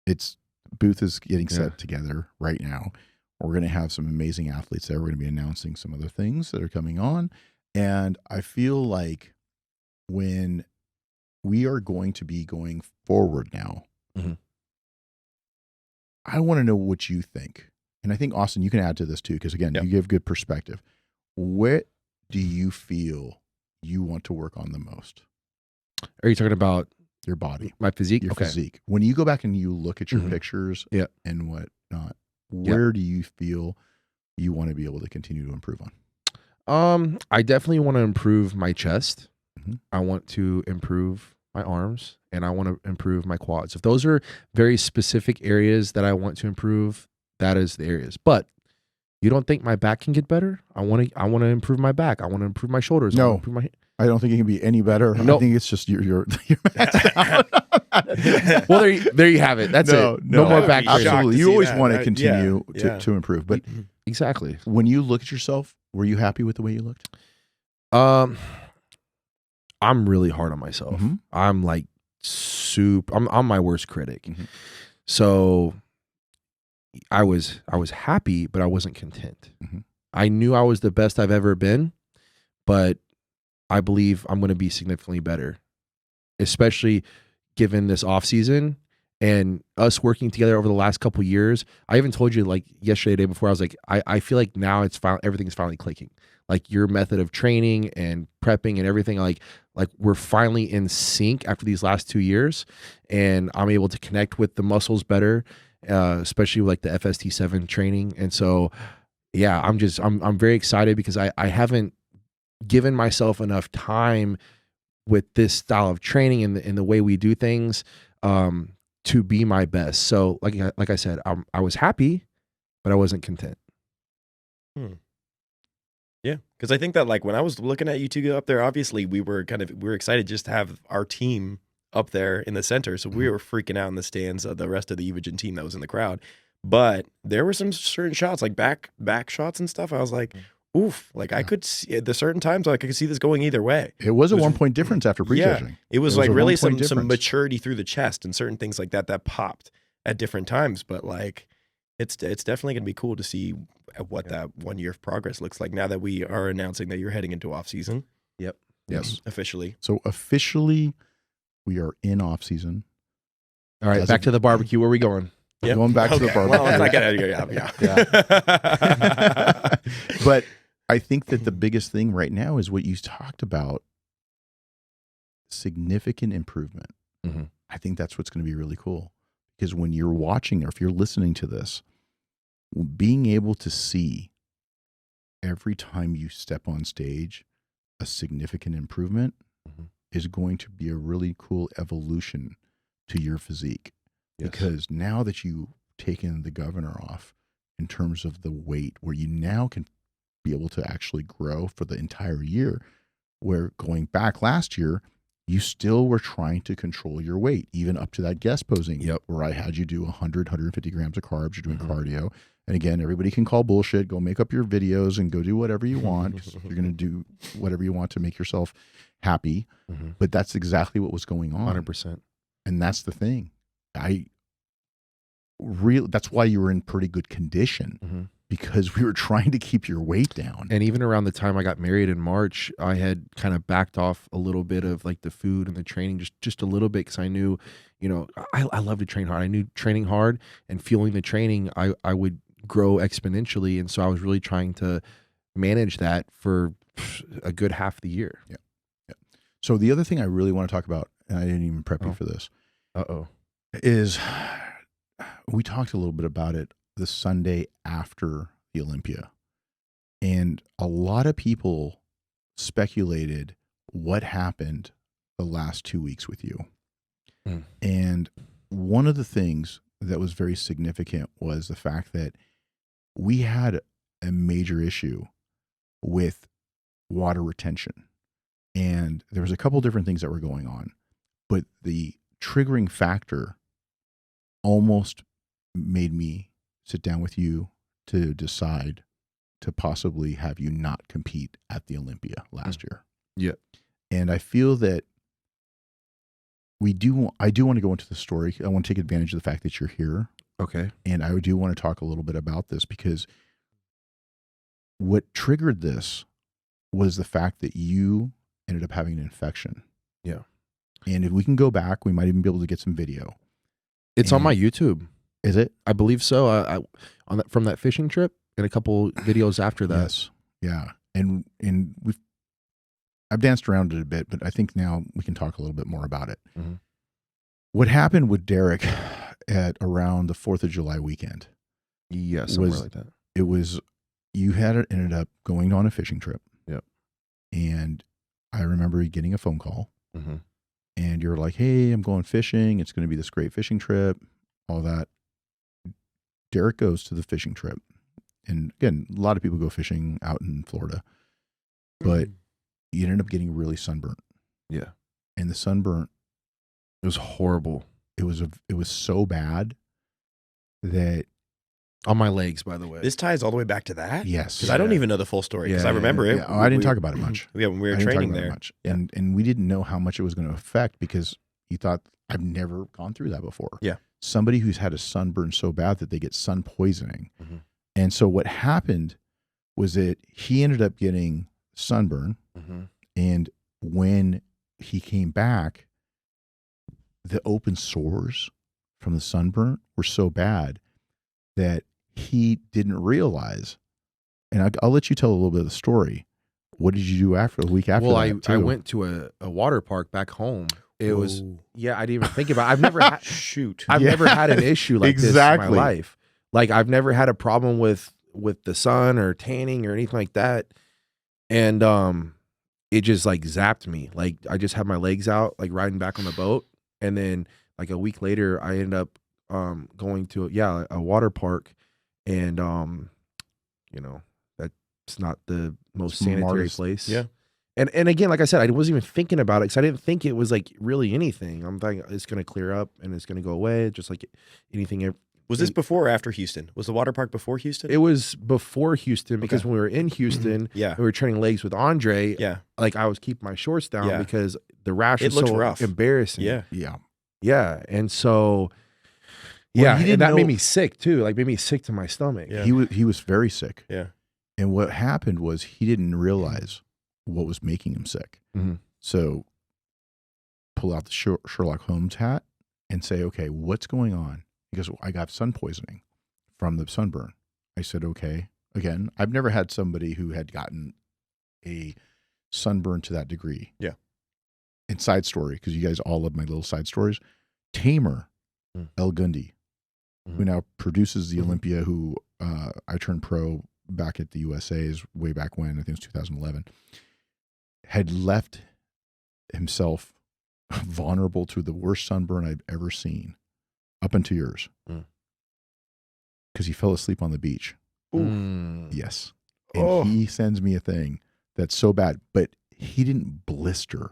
It's booth is getting set Yeah. together right now. We're gonna have some amazing athletes there. We're gonna be announcing some other things that are coming on, and I feel like when we are going to be going forward now, Mhm. I want to know what you think, and I think Austin, you can add to this too, because again, Yep. you give good perspective. What do you feel you want to work on the most? Are you talking about Your body. my physique? Your Okay. physique. When you go back and you look at your Mhm. pictures Yeah. and whatnot, where do you feel you want to be able to continue to improve on? I definitely want to improve my chest. Mhm. I want to improve my arms and I want to improve my quads. If those are very specific areas that I want to improve, that is the areas. But you don't think my back can get better? I want to improve my back. I want to improve my shoulders. I No. wanna improve my I don't think it can be any better. Nope. I think it's just you're maxed out. Well, there you have it. That's it. No I more would back be training. shocked. Absolutely. to You see always that. want to Yeah, continue yeah. to improve. But Exactly. when you look at yourself, were you happy with the way you looked? I'm really hard on myself. Mhm. I'm like I'm my worst critic. Mhm. So I was happy, but I wasn't content. Mhm. I knew I was the best I've ever been, but I believe I'm going to be significantly better, especially given this off season and us working together over the last couple of years. I even told you like yesterday, the day before, I was like, I feel like now everything's finally clicking. Like your method of training and prepping and everything, like we're finally in sync after these last 2 years, and I'm able to connect with the muscles better, especially like the FST7 training. And so, yeah, I'm very excited because I haven't given myself enough time with this style of training and the way we do things to be my best. So like I said, I was happy, but I wasn't content. Yeah, because I think that like when I was looking at you two go up there, obviously we were excited just to have our team up there in the center, so we were freaking out in the stands of the rest of the Evogen team that was in the crowd. But there were some certain shots, like back shots and stuff. I was like, oof, like I could see at the certain times, like I could see this going either way. It was a It was- 1 point difference after prejudging. It was It was like a really 1 point some difference. maturity through the chest and certain things like that popped at different times. But like, it's definitely gonna be cool to see what that 1 year of progress looks like now that we are announcing that you're heading into off season Yes. officially. So officially, we are in off season. All right, As back of- to the barbecue. Where are we going? Yep. Going back to the Well, barbecue. let's not get out of here. Yeah. But I think that the biggest thing right now is what you talked about, significant improvement. Mhm. I think that's what's going to be really cool, because when you're watching or if you're listening to this, being able to see every time you step on stage a significant improvement Mhm. is going to be a really cool evolution to your physique. Yes. Because now that you've taken the governor off in terms of the weight, where you now can be able to actually grow for the entire year, where going back last year, you still were trying to control your weight, even up to that guest posing, Yep. where I had you do 100, 150 grams of carbs, you're doing Mhm. cardio. And again, everybody can call bullshit, go make up your videos and go do whatever you want. 'Cause you're going to do whatever you want to make yourself happy. Mhm. But that's exactly what was going on. 100%. And that's the thing. That's why you were in pretty good condition, Mhm. because we were trying to keep your weight down. And even around the time I got married in March, I had kind of backed off a little bit of like the food and the training, just a little bit, because I knew, you know, I love to train hard. I knew training hard and fueling the training, I would grow exponentially. And so I was really trying to manage that for a good half the year. Yeah. So the other thing I really want to talk about, and I didn't even prep you for this, is we talked a little bit about it the Sunday after the Olympia. And a lot of people speculated what happened the last 2 weeks with you. And one of the things that was very significant was the fact that we had a major issue with water retention. And there was a couple different things that were going on, but the triggering factor almost made me sit down with you to decide to possibly have you not compete at the Olympia last year. Yeah. And I feel that I do want to go into the story. I want to take advantage of the fact that you're here. Okay. And I do want to talk a little bit about this, because what triggered this was the fact that you ended up having an infection. Yeah. And if we can go back, we might even be able to get some video. It's on my YouTube. Is it? I believe so. On that, from that fishing trip, and a couple videos after that. Yes. Yeah. And I've danced around it a bit, but I think now we can talk a little bit more about it. Mm-hmm. What happened with Derek at around the 4th of July weekend? Yeah, somewhere like that. It was, you had ended up going on a fishing trip. Yep. And I remember getting a phone call. Mm-hmm. And you're like, hey, I'm going fishing. It's going to be this great fishing trip, all that. Derek goes to the fishing trip. And again, a lot of people go fishing out in Florida. But you ended up getting really sunburnt. Yeah. And the sunburnt, it was horrible. It was so bad that... On my legs, by the way. This ties all the way back to that? Yes. Because I don't even know the full story, because I remember it. Yeah. Oh, I didn't talk about it much. Yeah, when we were training there. Much. And we didn't know how much it was going to affect, because you thought, I've never gone through that before. Yeah. Somebody who's had a sunburn so bad that they get sun poisoning. Mm-hmm. And so what happened was that he ended up getting sunburn. Mm-hmm. And when he came back, the open sores from the sunburn were so bad that he didn't realize. And I'll let you tell a little bit of the story. What did you do after the week after? Well, that I went to a water park back home. It was, yeah, I didn't even think about it. I've never had, I've never had an issue like this in my life. Like, I've never had a problem with the sun or tanning or anything like that. And it just like zapped me. Like, I just had my legs out, like riding back on the boat. And then like a week later, I ended up going to a water park. And you know, that's not the most sanitary place. Yeah. And again, like I said, I wasn't even thinking about it, because I didn't think it was like really anything. I'm thinking it's going to clear up and it's going to go away, just like anything. Was this before or after Houston? Was the water park before Houston? It was before Houston, because when we were in Houston, we were training legs with Andre. Yeah. Like, I was keeping my shorts down because the rash was looked so rough. embarrassing. Yeah. Yeah. Yeah. And so, and that made me sick too. Like, made me sick to my stomach. Yeah. He was very sick. Yeah. And what happened was he didn't realize what was making him sick. Mm-hmm. So pull out the Sherlock Holmes hat and say, okay, what's going on? He goes, I got sun poisoning from the sunburn. I said, okay. Again, I've never had somebody who had gotten a sunburn to that degree. Yeah. And side story, because you guys all love my little side stories. Tamer El Gundy, who now produces the Olympia, who I turned pro back at the USA's way back when, I think it was 2011, had left himself vulnerable to the worst sunburn I've ever seen, up until yours, because he fell asleep on the beach. Yes. And he sends me a thing that's so bad, but he didn't blister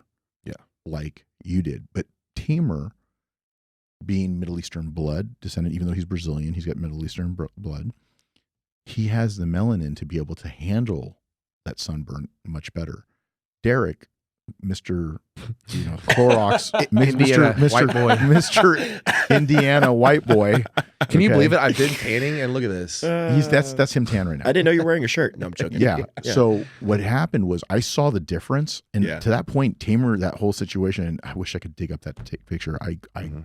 like you did. But Tamer, being Middle Eastern blood descendant, even though he's Brazilian, he's got Middle Eastern blood. He has the melanin to be able to handle that sunburn much better. Derek Mr. Clorox, Indiana Mr. white boy. Mr. Indiana white boy. Can you Okay? believe it? I've been tanning, and look at this. That's him tan right now. I didn't know you were wearing a shirt. No, I'm joking. Yeah. So what happened was I saw the difference, and Yeah. to that point, Tamer, that whole situation, and I wish I could dig up that picture. I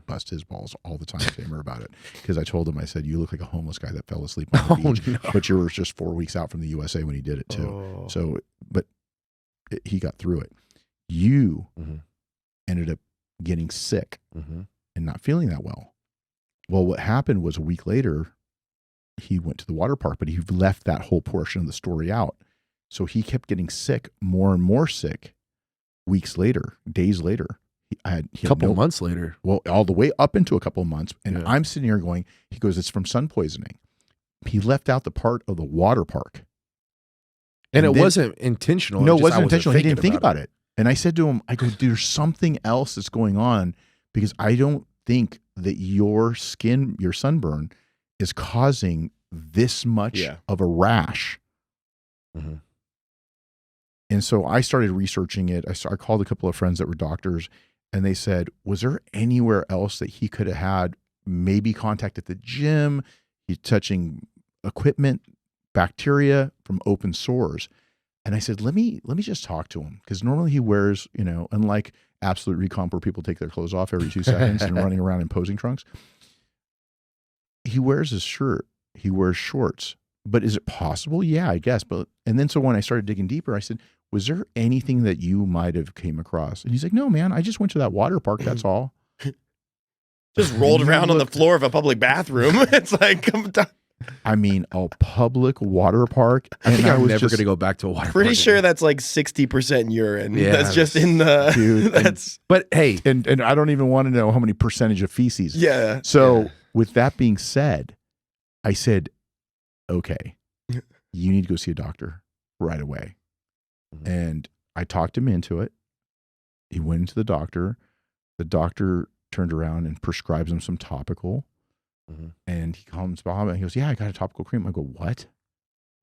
bust his balls all the time, Tamer, about it, because I told him, I said, you look like a homeless guy that fell asleep on the beach, no. but you were just 4 weeks out from the USA when he did it too. Oh. So, but he got through it. You Mhm. ended up getting sick Mhm. and not feeling that well. Well, what happened was a week later, he went to the water park, but he left that whole portion of the story out. So he kept getting sick, more and more sick, weeks later, days later. He had Couple months later. Well, all the way up into a couple of months. And Yeah. I'm sitting here going, he goes, it's from sun poisoning. He left out the part of the water park. And it then- wasn't intentional. No, It's it just wasn't I intentional. He thinking didn't think about it. And I said to him, I go, there's something else that's going on, because I don't think that your skin, your sunburn, is causing this much Yeah. of a rash. Mhm. And so I started researching it. I called a couple of friends that were doctors, and they said, was there anywhere else that he could have had maybe contact at the gym? He's touching equipment, bacteria from open sores. And I said, let me just talk to him, because normally he wears, unlike Absolute Recomp where people take their clothes off every 2 seconds and running around in posing trunks, he wears his shirt, he wears shorts. But is it possible? Yeah, I guess. And then so when I started digging deeper, I said, was there anything that you might have came across? And he's like, no, man, I just went to that water park. That's all. Just rolled around on the floor of a public bathroom. It's like, come down. I mean, a public water park. I think and I'm was never just- going to go back to a water Pretty park sure again. that's like 60% urine. Yeah, That's just in the. Dude, That's But hey, And I don't even want to know how many percentage of feces. yeah. So Yeah. with that being said, I said, okay, you need to go see a doctor right away. Mhm. And I talked him into it. He went into the doctor. The doctor turned around and prescribes him some topical. Mhm. And he comes by and he goes, yeah, I got a topical cream. I go, what?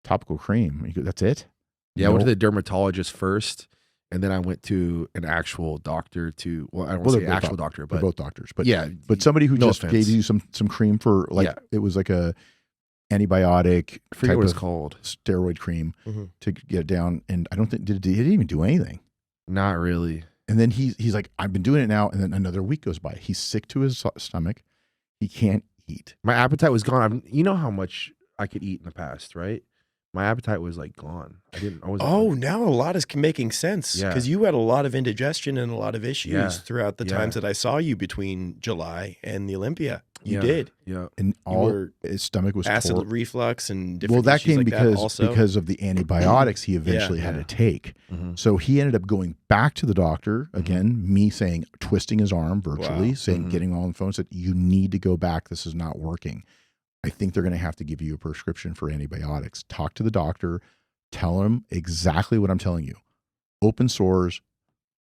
Topical cream? He goes, that's it? yeah, I went to No. the dermatologist first, and then I went to an actual doctor to, well, I don't Well, want to they're say both actual doc- doctor, They're but both doctors. But yeah. But somebody who No just offense. gave you some cream for like, Yeah. it was like a antibiotic I forget type what it's of called. steroid cream Mhm. to get it down. And I don't think, he didn't even do anything. Not really. And then he's like, I've been doing it now. And then another week goes by. He's sick to his stomach. He can't eat. My appetite was gone. You know how much I could eat in the past, right? My appetite was like gone. I wasn't. Oh, now a lot is making sense Yeah. because you had a lot of indigestion and a lot of issues Yeah. throughout the Yeah. times that I saw you between July and the Olympia. You Yeah. did. Yeah. And You all were his stomach was acid tore. reflux and different Well, that issues came like that also. because of the antibiotics he eventually had yeah. to take. Mhm. So he ended up going back to the doctor again. Me saying, twisting his arm virtually, Wow. saying, Mhm. getting on the phone, said, "You need to go back. This is not working. I think they're going to have to give you a prescription for antibiotics." Talk to the doctor. Tell him exactly what I'm telling you. Open sores,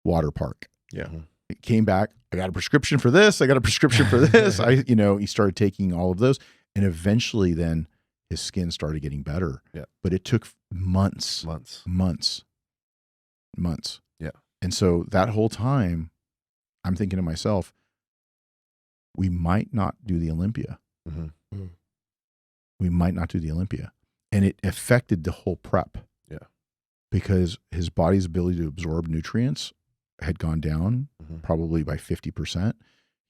water park. Yeah. It came back. I got a prescription for this. I got a prescription for this. He started taking all of those, and eventually, then his skin started getting better. Yeah. But it took months. Yeah. And so that whole time, I'm thinking to myself, we might not do the Olympia. Mhm. We might not do the Olympia. And it affected the whole prep. Yeah. Because his body's ability to absorb nutrients had gone down Mhm. probably by 50%.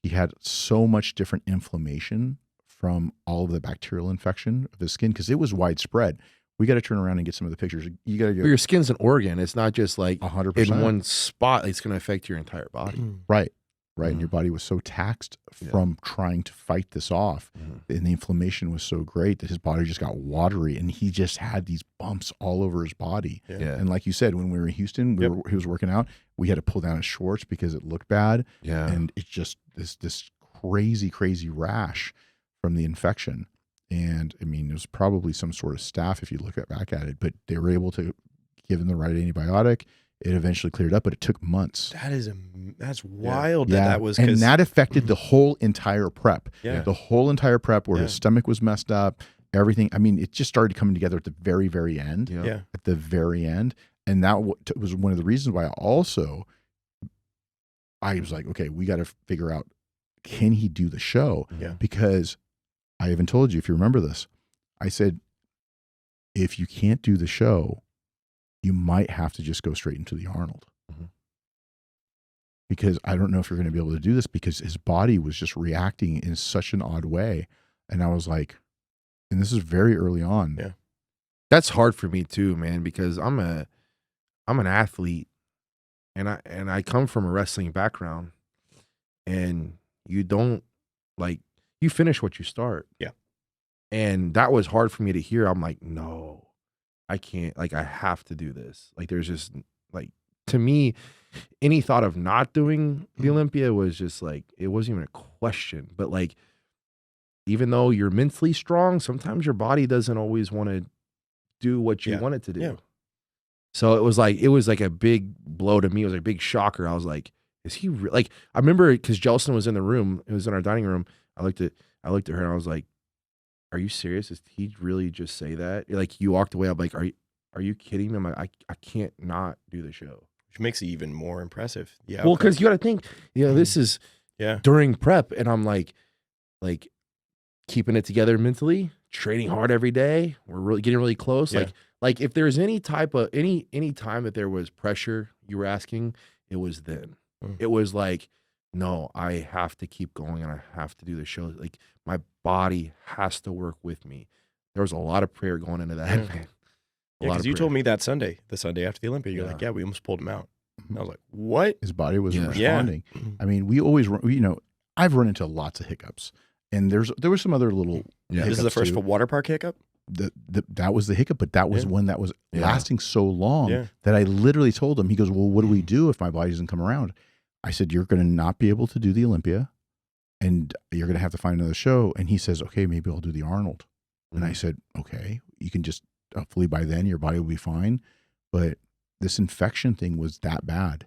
He had so much different inflammation from all of the bacterial infection of his skin because it was widespread. We got to turn around and get some of the pictures. You got to But go your skin's an organ. It's not just like 100%. in one spot. It's going to affect your entire body. Right. And Mhm. your body was so taxed Yeah. from trying to fight this off. Mhm. And the inflammation was so great that his body just got watery and he just had these bumps all over his body. Yeah. And like you said, when we were in Houston, he was working out, we had to pull down his shorts because it looked bad. Yeah. And it's just this crazy rash from the infection. And I mean, it was probably some sort of staph if you look back at it, but they were able to give him the right antibiotic. It eventually cleared up, but it took months. That's wild that was and 'cause- that affected the whole entire prep. Yeah. The whole entire prep where Yeah. his stomach was messed up, everything. I mean, it just started coming together at the very, very end. Yeah. yeah. At the very end. And that was one of the reasons why I was like, okay, we got to figure out, can he do the show? Yeah. Because I even told you, if you remember this, I said, if you can't do the show, you might have to just go straight into the Arnold. Mhm. Because I don't know if you're going to be able to do this, because his body was just reacting in such an odd way. And I was like, and this is very early on. Yeah. That's hard for me too, man, because I'm an athlete, and I come from a wrestling background, and you don't, like, you finish what you start. Yeah. And that was hard for me to hear. I'm like, no, I can't, like, I have to do this. Like, there's just, like, to me, any thought of not doing the Olympia was just like, it wasn't even a question. But like, even though you're mentally strong, sometimes your body doesn't always want to do what you want it to do. Yeah. So it was like a big blow to me. It was like a big shocker. I was like, is he like, I remember because Jelson was in the room, it was in our dining room. I looked at her and I was like, are you serious? Did he really just say that? Like, you walked away. I'm like, are you kidding me? I'm like, I can't not do the show. Which makes it even more impressive. Yeah. Well, because you got to think, this is during prep, and I'm like keeping it together mentally, training hard every day. We're really getting really close. Yeah. Like if there's any type of any time that there was pressure, you were asking, it was then. It was like, no, I have to keep going and I have to do the show. Like, my body has to work with me. There was a lot of prayer going into that. Man. Yeah, because you told me that Sunday, the Sunday after the Olympia, you're like, we almost pulled him out. And I was like, what? His body wasn't responding. I mean, we always, I've run into lots of hiccups, and there was some other little. This is the first water park hiccup. That was the hiccup, but that was one that was lasting so long that I literally told him. He goes, "Well, what do we do if my body doesn't come around?" I said, "You're going to not be able to do the Olympia, and you're going to have to find another show." And he says, "Okay, maybe I'll do the Arnold." And I said, "Okay, you can just hopefully by then your body will be fine." But this infection thing was that bad.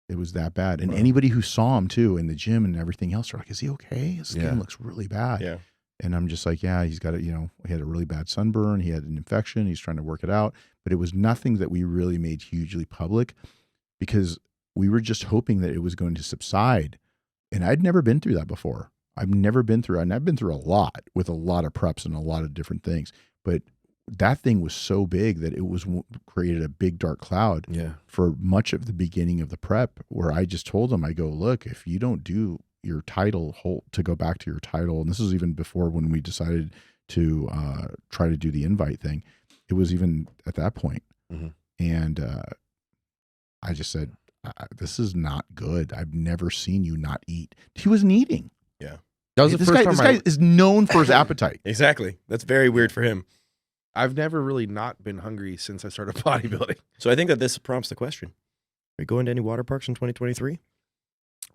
It was that bad. And anybody who saw him too in the gym and everything else are like, "Is he okay? His skin looks really bad." Yeah. And I'm just like, yeah, he's got he had a really bad sunburn. He had an infection. He's trying to work it out. But it was nothing that we really made hugely public, because we were just hoping that it was going to subside. And I'd never been through that before. I've never been through it. And I've been through a lot with a lot of preps and a lot of different things. But that thing was so big that it created a big dark cloud for much of the beginning of the prep, where I just told him, I go, "Look, if you don't do your title to go back to your title," and this is even before when we decided to try to do the invite thing, it was even at that point. And I just said, "This is not good. I've never seen you not eat." He wasn't eating. Yeah. That was This guy is known for his appetite. Exactly. That's very weird for him. I've never really not been hungry since I started bodybuilding. So I think that this prompts the question: are you going to any water parks in 2023?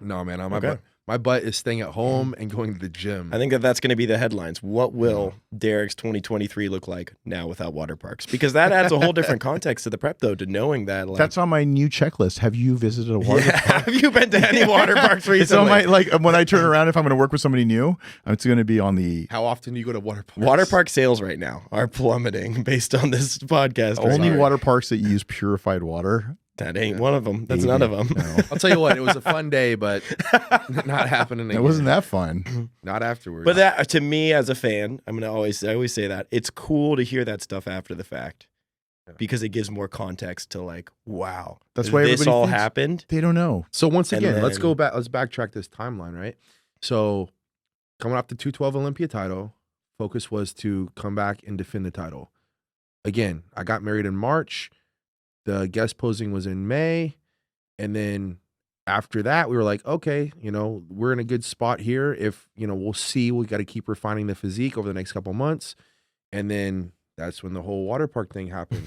No, man. My butt is staying at home and going to the gym. I think that's going to be the headlines. What will Derek's 2023 look like now without water parks? Because that adds a whole different context to the prep, though, to knowing that. Like, that's on my new checklist. Have you visited a water park? Have you been to any water parks recently? It's on my, when I turn around, if I'm going to work with somebody new, it's going to be on the... How often do you go to water parks? Water park sales right now are plummeting based on this podcast. Only water parks that use purified water. That ain't one of them. That's none of them. No. I'll tell you what, it was a fun day, but not happening again. It wasn't that fun. Not afterwards. But that, to me as a fan, I always say that it's cool to hear that stuff after the fact, because it gives more context to, like, wow, that's why this all happened. They don't know. So once again, let's go back. Let's backtrack this timeline, right? So coming off the 212 Olympia title, focus was to come back and defend the title. Again, I got married in March. The guest posing was in May. And then after that, we were like, okay, we're in a good spot here. If, we'll see, we got to keep refining the physique over the next couple months. And then that's when the whole water park thing happened.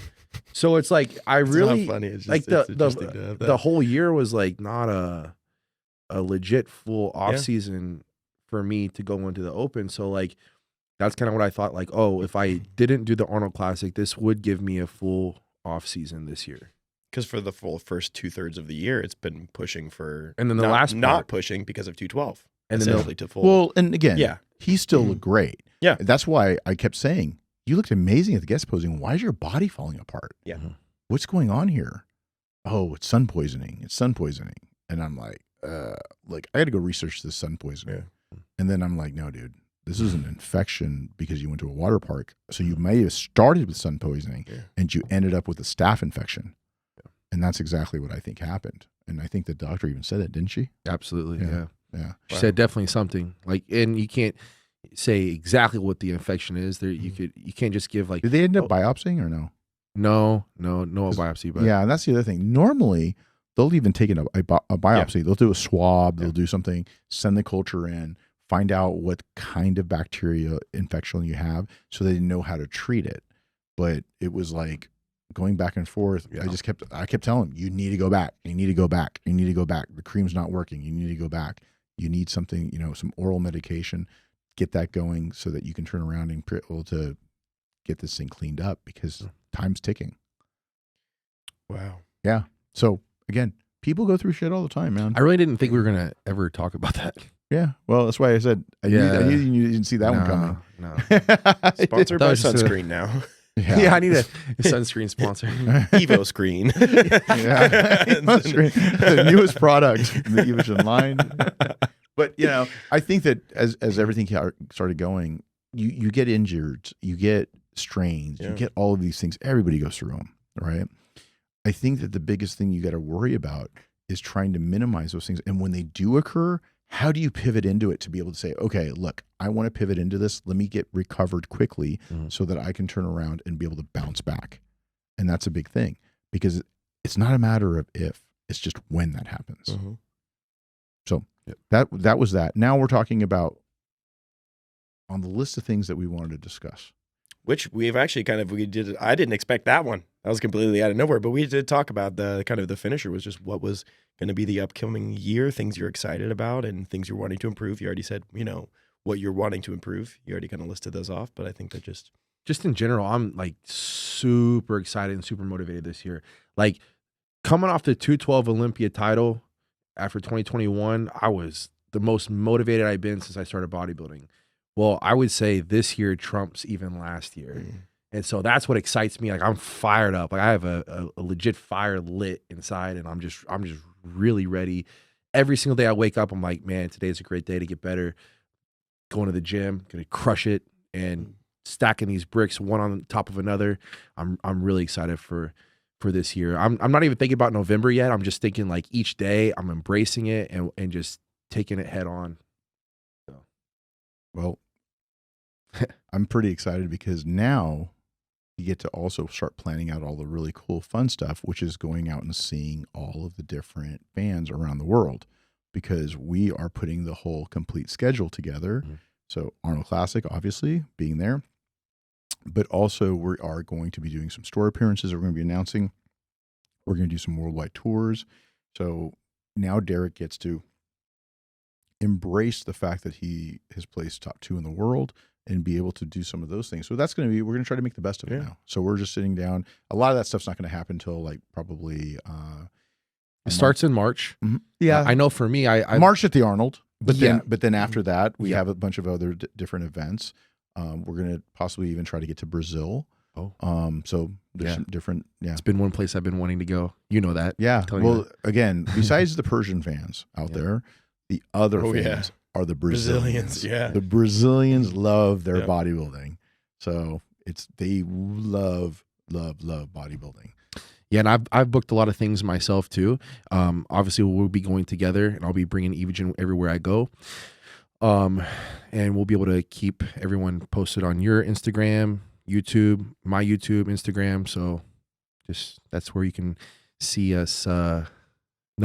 So it's like, it's really, funny. It's just, like the whole year was like not a legit full off season for me to go into the open. So like, that's kind of what I thought, like, oh, if I didn't do the Arnold Classic, this would give me a full off season this year. Because for the full first 2/3 of the year, it's been pushing for, and then the last part, not pushing because of 212, and essentially to full. Well, and again, he still looked great. Yeah, that's why I kept saying, you looked amazing at the guest posing. Why is your body falling apart? Yeah, what's going on here? Oh, it's sun poisoning. It's sun poisoning. And I'm like, I got to go research this sun poisoning. Yeah. And then I'm like, no, dude, this is an infection because you went to a water park. So you may have started with sun poisoning and you ended up with a staph infection. Yeah. And that's exactly what I think happened. And I think the doctor even said it, didn't she? Absolutely. Yeah. She Wow. said definitely something like, and you can't say exactly what the infection is. There, you can't just give like. Did they end up biopsying or no? No biopsy. But yeah, and that's the other thing. Normally, they'll even take a biopsy. They'll do a swab. They'll do something, send the culture in, find out what kind of bacteria infection you have so they know how to treat it. But it was like going back and forth. Yeah. I kept telling them, you need to go back. You need to go back. You need to go back. The cream's not working. You need to go back. You need something, some oral medication, get that going so that you can turn around and be able to get this thing cleaned up because time's ticking. Wow. Yeah. So again, people go through shit all the time, man. I really didn't think we were gonna ever talk about that. Yeah. Well, that's why I said I knew you didn't see that one coming. No. Sponsored by was just sunscreen now. Yeah, I need a sunscreen sponsor. Evo Screen. Yeah. The newest product in the Evogen line. But I think that as everything started going, you get injured, you get strains, you get all of these things. Everybody goes through them, right? I think that the biggest thing you got to worry about is trying to minimize those things. And when they do occur, how do you pivot into it to be able to say, okay, look, I want to pivot into this. Let me get recovered quickly so that I can turn around and be able to bounce back. And that's a big thing because it's not a matter of if, it's just when that happens. Mm-hmm. So that was that. Now we're talking about on the list of things that we wanted to discuss. Which we've actually I didn't expect that one. That was completely out of nowhere, but we did talk about the finisher was just what was going to be the upcoming year, things you're excited about and things you're wanting to improve. You already said, what you're wanting to improve. You already kind of listed those off, but I think that just in general, I'm like super excited and super motivated this year. Like coming off the 212 Olympia title after 2021, I was the most motivated I've been since I started bodybuilding. Well, I would say this year trumps even last year. And so that's what excites me. Like I'm fired up. Like I have a legit fire lit inside and I'm just really ready. Every single day I wake up, I'm like, man, today's a great day to get better. Going to the gym, gonna crush it and stacking these bricks one on top of another. I'm really excited for this year. I'm not even thinking about November yet. I'm just thinking like each day I'm embracing it and just taking it head on. So. Well, I'm pretty excited because now you get to also start planning out all the really cool, fun stuff, which is going out and seeing all of the different bands around the world because we are putting the whole complete schedule together. So Arnold Classic, obviously, being there. But also we are going to be doing some store appearances we're going to be announcing. We're going to do some worldwide tours. So now Derek gets to embrace the fact that he has placed top 2 in the world and be able to do some of those things. So that's going to be, we're going to try to make the best of it now. So we're just sitting down. A lot of that stuff's not going to happen until like probably it starts in March. Yeah. I know for me, I March at the Arnold, but then after that we have a bunch of other different events. We're going to possibly even try to get to Brazil. So there's some different, It's been one place I've been wanting to go. You know that. Yeah. Well, again, besides the Persian fans out there, the other fans are the Brazilians. The Brazilians love their bodybuilding. So they love bodybuilding. Yeah, and I've booked a lot of things myself too. Obviously we'll be going together and I'll be bringing Evogen everywhere I go. And we'll be able to keep everyone posted on your Instagram, YouTube, my YouTube, Instagram. So just that's where you can see us, know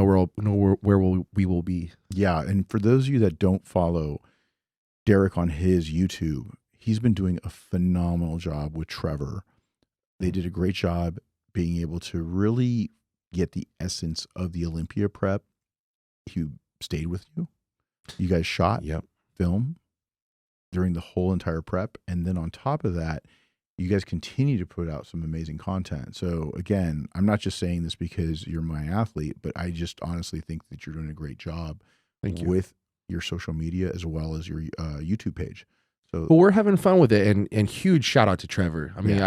where we will be. Yeah, and for those of you that don't follow Derek on his YouTube, he's been doing a phenomenal job with Trevor. They did a great job being able to really get the essence of the Olympia prep. He stayed with you. You guys shot film during the whole entire prep. And then on top of that, you guys continue to put out some amazing content. So again, I'm not just saying this because you're my athlete, but I just honestly think that you're doing a great job with your social media as well as your YouTube page. So But we're having fun with it, and huge shout out to Trevor. I mean,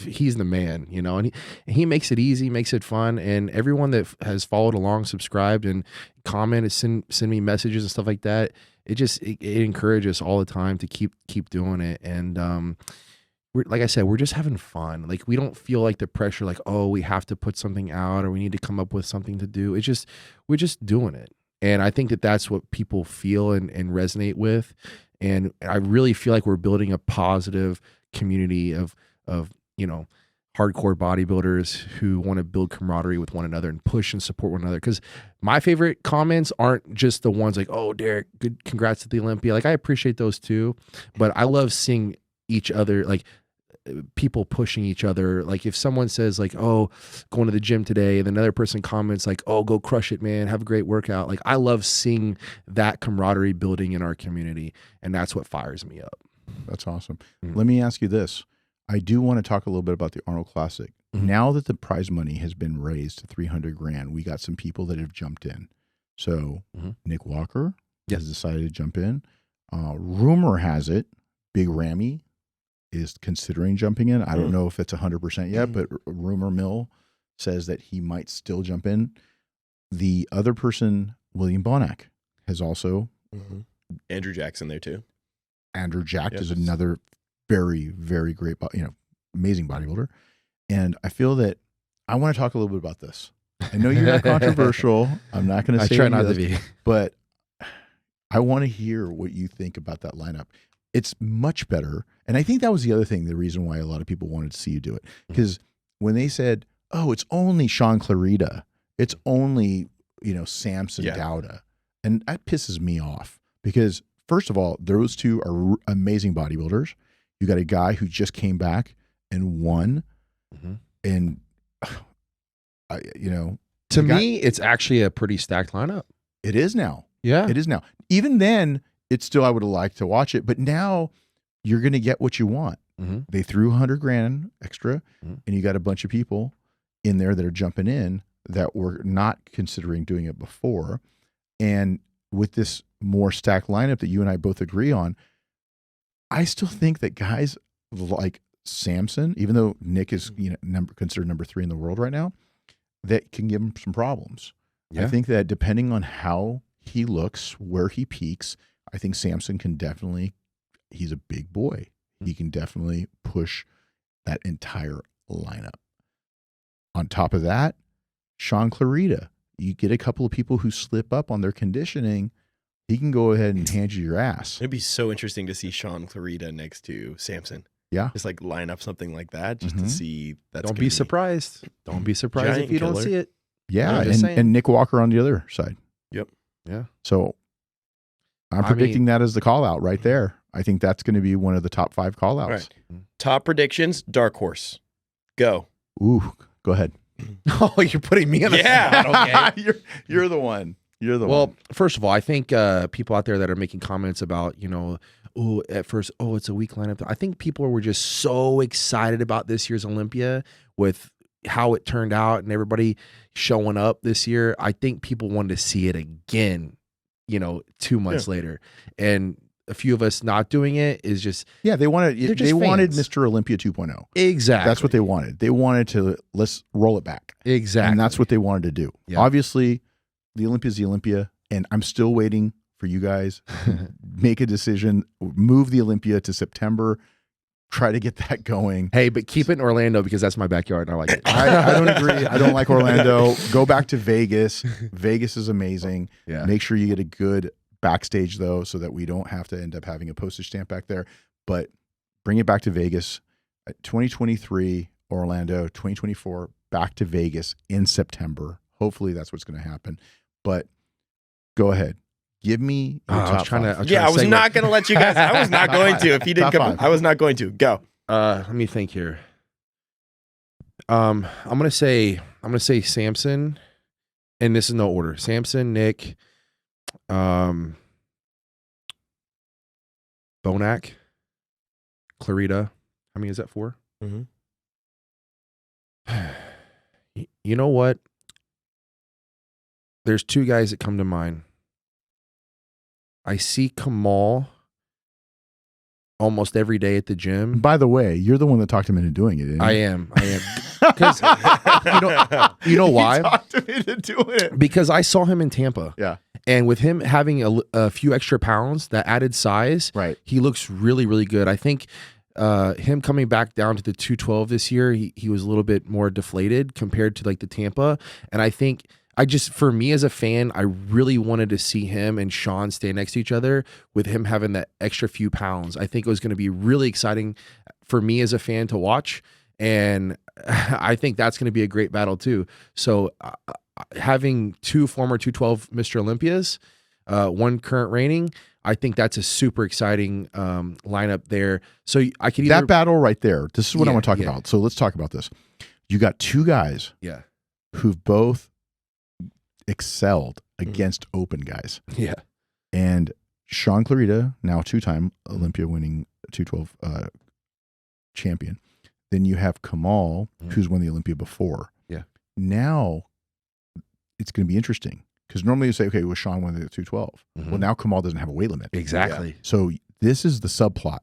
he's the man, you know, and he makes it easy, makes it fun, and everyone that has followed along, subscribed, and commented, send me messages and stuff like that. It encourages all the time to keep doing it, and we're, like I said, we're just having fun. Like, we don't feel like the pressure, like, oh, we have to put something out or we need to come up with something to do. We're just doing it, and I think that that's what people feel and resonate with. And I really feel like we're building a positive community of you know, hardcore bodybuilders who want to build camaraderie with one another and push and support one another. Because my favorite comments aren't just the ones like, "Oh, Derek, good, congrats to the Olympia." Like, I appreciate those too, but I love seeing each other, like people pushing each other. Like, if someone says like, "Oh, going to the gym today," and another person comments like, "Oh, go crush it, man, have a great workout." Like, I love seeing that camaraderie building in our community, and that's what fires me up. That's awesome. Let me ask you this. I do want to talk a little bit about the Arnold Classic. Now that the prize money has been raised to 300 grand, we got some people that have jumped in. So Nick Walker has decided to jump in. Rumor has it, Big Rammy is considering jumping in. I don't know if it's 100% yet, but rumor mill says that he might still jump in. The other person, William Bonac, has also. Andrew Jackson there too. Andrew Jack is another very, very great, amazing bodybuilder. And I feel that I want to talk a little bit about this. I know you're not controversial. I'm not going to say I try not to be, but I want to hear what you think about that lineup. It's much better. And I think that was the other thing, the reason why a lot of people wanted to see you do it. Because when they said, oh, it's only Sean Clarita, it's only, Samson Dowda. And that pisses me off because, first of all, those two are amazing bodybuilders. You got a guy who just came back and won. And, to me, it's actually a pretty stacked lineup. It is now. Yeah. It is now. Even then, it's still, I would have liked to watch it, but now you're going to get what you want. They threw 100 grand extra, and you got a bunch of people in there that are jumping in that were not considering doing it before. And with this more stacked lineup that you and I both agree on, I still think that guys like Samson, even though Nick is considered number 3 in the world right now, that can give him some problems. I think that depending on how he looks, where he peaks, I think Samson can definitely, he's a big boy. He can definitely push that entire lineup. On top of that, Sean Clarita, you get a couple of people who slip up on their conditioning, he can go ahead and hand you your ass. It'd be so interesting to see Sean Clarita next to Samson. Yeah. Just like line up something like that just to see. Don't be surprised. Don't be surprised if you don't see it. Yeah. And Nick Walker on the other side. Yep. Yeah. So I'm predicting that as the call out right there. I think that's going to be one of the top 5 call outs. Right. Top predictions, dark horse. Go. Ooh, go ahead. Oh, you're putting me on the spot. Okay. You're the one. You're the one. Well, first of all, I think people out there that are making comments about, at first, it's a weak lineup. I think people were just so excited about this year's Olympia with how it turned out and everybody showing up this year. I think people wanted to see it again, 2 months later. And a few of us not doing it is just they wanted fans. Mr. Olympia 2.0. Exactly. That's what they wanted. They wanted to let's roll it back. Exactly. And that's what they wanted to do. Yeah. Obviously, the Olympia is the Olympia, and I'm still waiting for you guys to make a decision, move the Olympia to September, try to get that going. Hey, but keep it in Orlando because that's my backyard and I like it. I don't agree. I don't like Orlando. Go back to Vegas. Vegas is amazing. Yeah. Make sure you get a good backstage though, so that we don't have to end up having a postage stamp back there. But bring it back to Vegas. 2023 Orlando, 2024 back to Vegas in September. Hopefully that's what's going to happen. But go ahead. Give me your top 5. I was not going to let you guys. I was not going to. If you didn't come, I was not going to. Go. Let me think here. I'm gonna say Samson, and this is no order. Samson, Nick, Bonac, Clarita. How many is that for? You know what? There's 2 guys that come to mind. I see Kamal almost every day at the gym. By the way, you're the one that talked him into doing it. Didn't you? I am. Because you know why? You talked him into doing it. Because I saw him in Tampa. Yeah. And with him having a few extra pounds, that added size, Right. he looks really, really good. I think him coming back down to the 212 this year, he was a little bit more deflated compared to like the Tampa. And I think for me as a fan, I really wanted to see him and Sean stay next to each other with him having that extra few pounds. I think it was going to be really exciting for me as a fan to watch. And I think that's going to be a great battle too. So having two former 212 Mr. Olympias, one current reigning, I think that's a super exciting lineup there. So I could either that battle right there. This is what I want to talk yeah. about. So let's talk about this. You got two guys yeah. who've both excelled against open guys. Yeah. And Sean Clarita, now two-time Olympia winning 212 champion. Then you have Kamal, who's won the Olympia before. Yeah. Now it's going to be interesting because normally you say, okay, well, Sean won the 212. Well, now Kamal doesn't have a weight limit. Exactly. Yeah. So this is the subplot.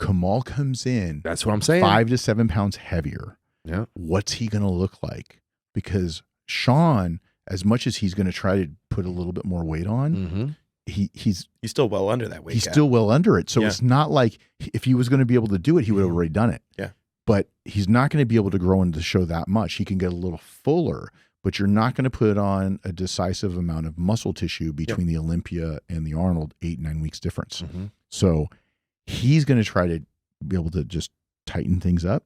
Kamal comes in. That's what I'm saying. 5 to 7 pounds heavier. Yeah. What's he going to look like? Because Sean, as much as he's going to try to put a little bit more weight on, he's still well under that weight. He's still well under it. So Yeah. it's not like if he was going to be able to do it, he would have already done it. Yeah. But he's not going to be able to grow into the show that much. He can get a little fuller, but you're not going to put on a decisive amount of muscle tissue between the Olympia and the Arnold, 8-9 weeks difference. So he's going to try to be able to just tighten things up,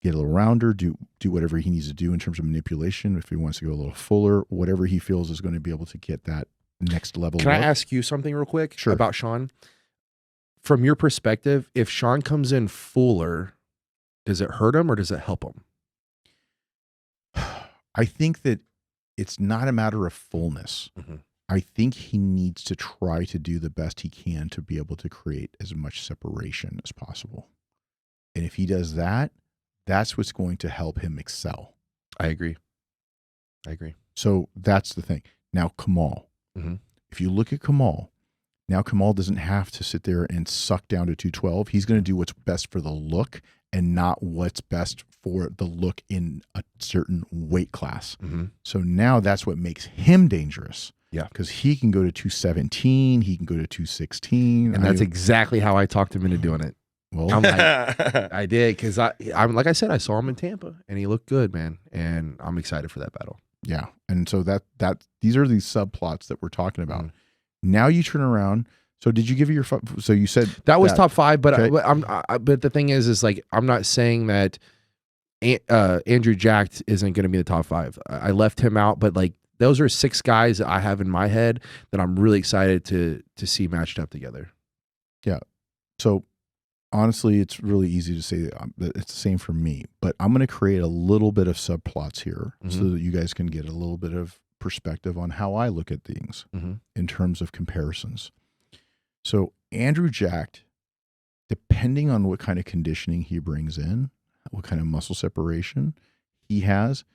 get a little rounder, do whatever he needs to do in terms of manipulation. If he wants to go a little fuller, whatever he feels is going to be able to get that next level. Can I ask you something real quick Sure. about Sean? From your perspective, if Sean comes in fuller, does it hurt him or does it help him? I think that it's not a matter of fullness. I think he needs to try to do the best he can to be able to create as much separation as possible. And if he does that, that's what's going to help him excel. I agree. So that's the thing. Now, Kamal. If you look at Kamal, now Kamal doesn't have to sit there and suck down to 212. He's going to do what's best for the look and not what's best for the look in a certain weight class. So now that's what makes him dangerous. Yeah. Because he can go to 217, he can go to 216. And that's exactly how I talked him into doing it. Well, I'm like, I did, because I'm like I said, I saw him in Tampa and he looked good, man. And I'm excited for that battle. yeah. And so that these are these subplots that we're talking about. Now you turn around. So did you give your so you said that was top 5, but okay. But the thing is like I'm not saying that Andrew Jacked isn't going to be the top 5. I left him out, but like those are 6 guys that I have in my head that I'm really excited to see matched up together. Yeah. So honestly, it's really easy to say that it's the same for me, but I'm going to create a little bit of subplots here so that you guys can get a little bit of perspective on how I look at things in terms of comparisons. So Andrew Jacked, depending on what kind of conditioning he brings in, what kind of muscle separation he has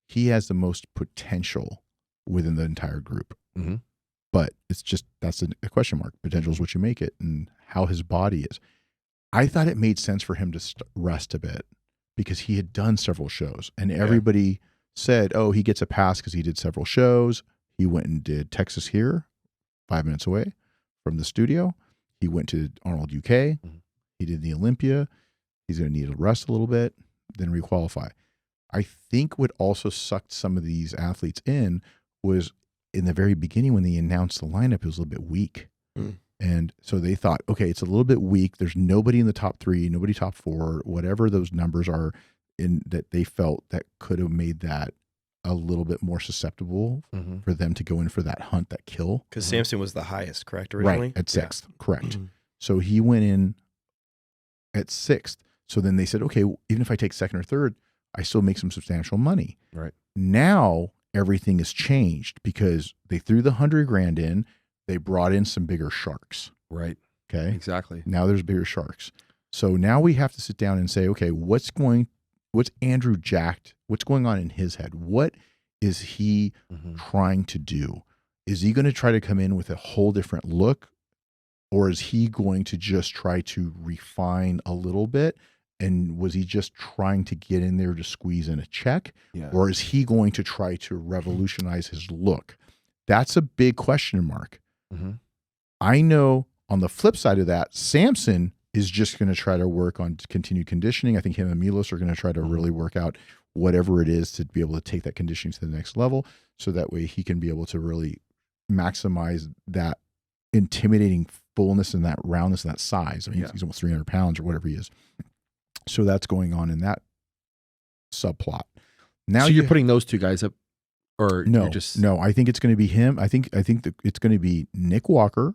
the most potential within the entire group. But it's just, that's a question mark. Potential is what you make it, and how his body is. I thought it made sense for him to rest a bit because he had done several shows, and everybody said, oh, he gets a pass because he did several shows. He went and did Texas here, 5 minutes away from the studio. He went to Arnold UK. He did the Olympia. He's going to need to rest a little bit, then requalify. I think what also sucked some of these athletes in was in the very beginning when they announced the lineup, it was a little bit weak. And so they thought, okay, it's a little bit weak. There's nobody in the top 3, nobody top 4, whatever those numbers are in that they felt that could have made that a little bit more susceptible for them to go in for that hunt, that kill. Because Samson was the highest, correct, originally? Right, at 6th, correct. So he went in at 6th. So then they said, okay, even if I take 2nd or 3rd, I still make some substantial money. Right. Now everything has changed because they threw the $100,000 in. They brought in some bigger sharks. Right. Okay. Exactly. Now there's bigger sharks. So now we have to sit down and say, okay, what's Andrew Jacked? What's going on in his head? What is he trying to do? Is he going to try to come in with a whole different look? Or is he going to just try to refine a little bit? And was he just trying to get in there to squeeze in a check? Yeah. Or is he going to try to revolutionize his look? That's a big question mark. Mm-hmm. I know on the flip side of that, Samson is just going to try to work on continued conditioning. I think him and Milos are going to try to really work out whatever it is to be able to take that conditioning to the next level. So that way he can be able to really maximize that intimidating fullness and that roundness and that size. I mean, he's almost 300 pounds or whatever he is. So that's going on in that subplot. Now so you're putting those two guys up, or no, you're just no. I think it's going to be him. I think that it's going to be Nick Walker,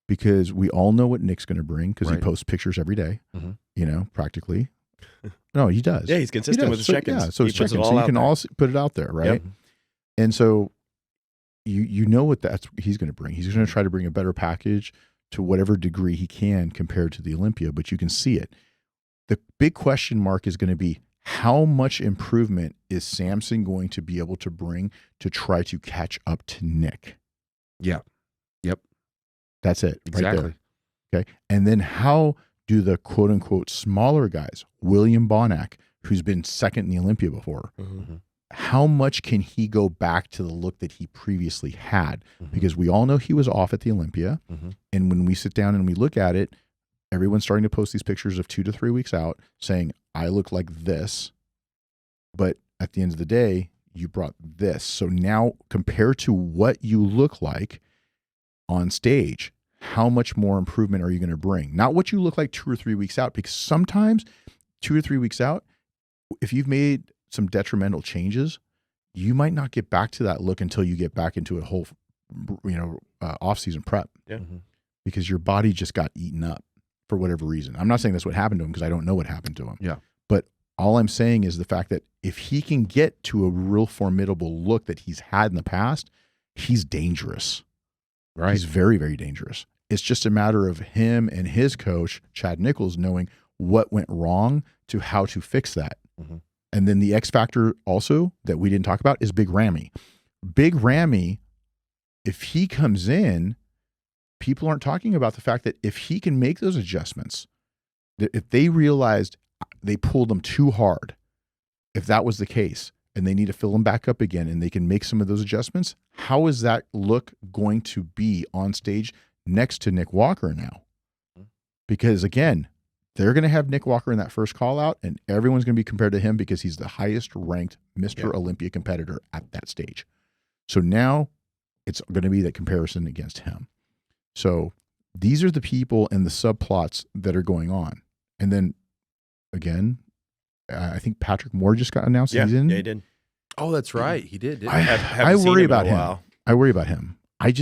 because we all know what Nick's going to bring because he posts pictures every day. You know, practically. No, he does. Yeah, he's consistent with his check-ins. Yeah, so he it's puts check-ins. it So all you can out all put it out there, right? Yep. And so you know what he's going to bring. He's going to try to bring a better package to whatever degree he can compared to the Olympia, but you can see it. The big question mark is going to be how much improvement is Samson going to be able to bring to try to catch up to Nick? Yeah. Yep. That's it. Exactly. Right there. Okay. And then how do the quote unquote smaller guys, William Bonac, who's been second in the Olympia before, how much can he go back to the look that he previously had? Because we all know he was off at the Olympia. And when we sit down and we look at it, everyone's starting to post these pictures of 2 to 3 weeks out saying, I look like this. But at the end of the day, you brought this. So now compared to what you look like on stage, how much more improvement are you going to bring? Not what you look like 2 or 3 weeks out, because sometimes 2 or 3 weeks out, if you've made some detrimental changes, you might not get back to that look until you get back into a whole, off-season prep. Yeah. Because your body just got eaten up for whatever reason. I'm not saying that's what happened to him because I don't know what happened to him. Yeah. But all I'm saying is the fact that if he can get to a real formidable look that he's had in the past, he's dangerous. Right. He's very, very dangerous. It's just a matter of him and his coach, Chad Nichols, knowing what went wrong to how to fix that. And then the X factor also that we didn't talk about is Big Ramy. Big Ramy, if he comes in, people aren't talking about the fact that if he can make those adjustments, that if they realized they pulled them too hard, if that was the case, and they need to fill them back up again and they can make some of those adjustments, how is that look going to be on stage next to Nick Walker now? Because again, they're going to have Nick Walker in that first call out and everyone's going to be compared to him because he's the highest ranked Mr. Olympia competitor at that stage. So now it's going to be that comparison against him. So these are the people and the subplots that are going on. And then again, I think Patrick Moore just got announced. Yeah, He's in. yeah, he did. Oh, that's right. He did. Didn't I, he? Haven't seen worry him in a about him. while. I worry about him. I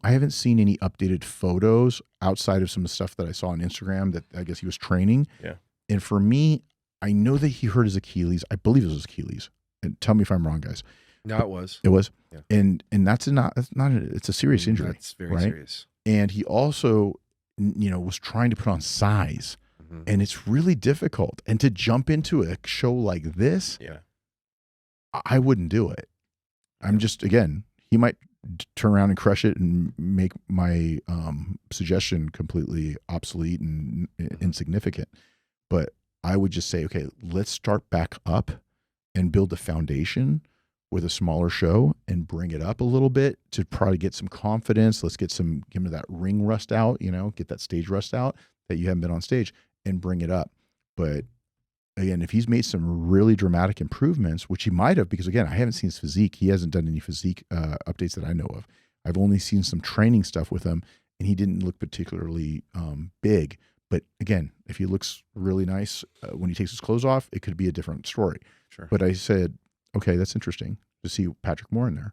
haven't seen any updated photos outside of some of the stuff that I saw on Instagram that I guess he was training. Yeah. And for me, I know that he hurt his Achilles. I believe it was his Achilles. And tell me if I'm wrong, guys. No, it was. It was. Yeah. And it's a serious injury. That's very right? serious. And he also, was trying to put on size. And it's really difficult. And to jump into a show like this, I wouldn't do it. I'm just, again, he might turn around and crush it and make my suggestion completely obsolete and insignificant. But I would just say, okay, let's start back up and build the foundation with a smaller show and bring it up a little bit to probably get some confidence. Let's give him that ring rust out, get that stage rust out that you haven't been on stage and bring it up. But again, if he's made some really dramatic improvements, which he might have, because again, I haven't seen his physique. He hasn't done any physique updates that I know of. I've only seen some training stuff with him and he didn't look particularly big. But again, if he looks really nice when he takes his clothes off, it could be a different story. Sure. But I said, okay, that's interesting to see Patrick Moore in there.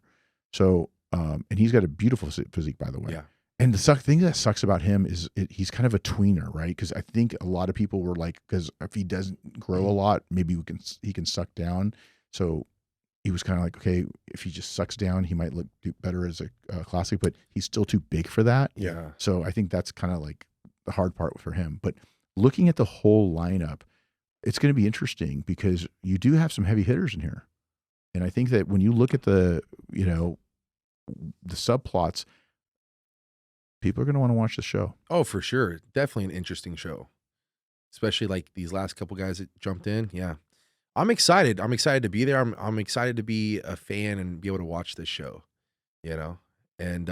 So, and he's got a beautiful physique, by the way. Yeah. And the thing that sucks about him is he's kind of a tweener, right? Because I think a lot of people were like, because if he doesn't grow a lot, maybe he can suck down. So he was kind of like, okay, if he just sucks down, he might do better as a classic, but he's still too big for that. Yeah. So I think that's kind of like the hard part for him. But looking at the whole lineup, it's going to be interesting because you do have some heavy hitters in here. And I think that when you look at the subplots, people are going to want to watch the show. Oh, for sure. Definitely an interesting show. Especially like these last couple guys that jumped in. Yeah. I'm excited. I'm excited to be there. I'm excited to be a fan and be able to watch this show, you know? And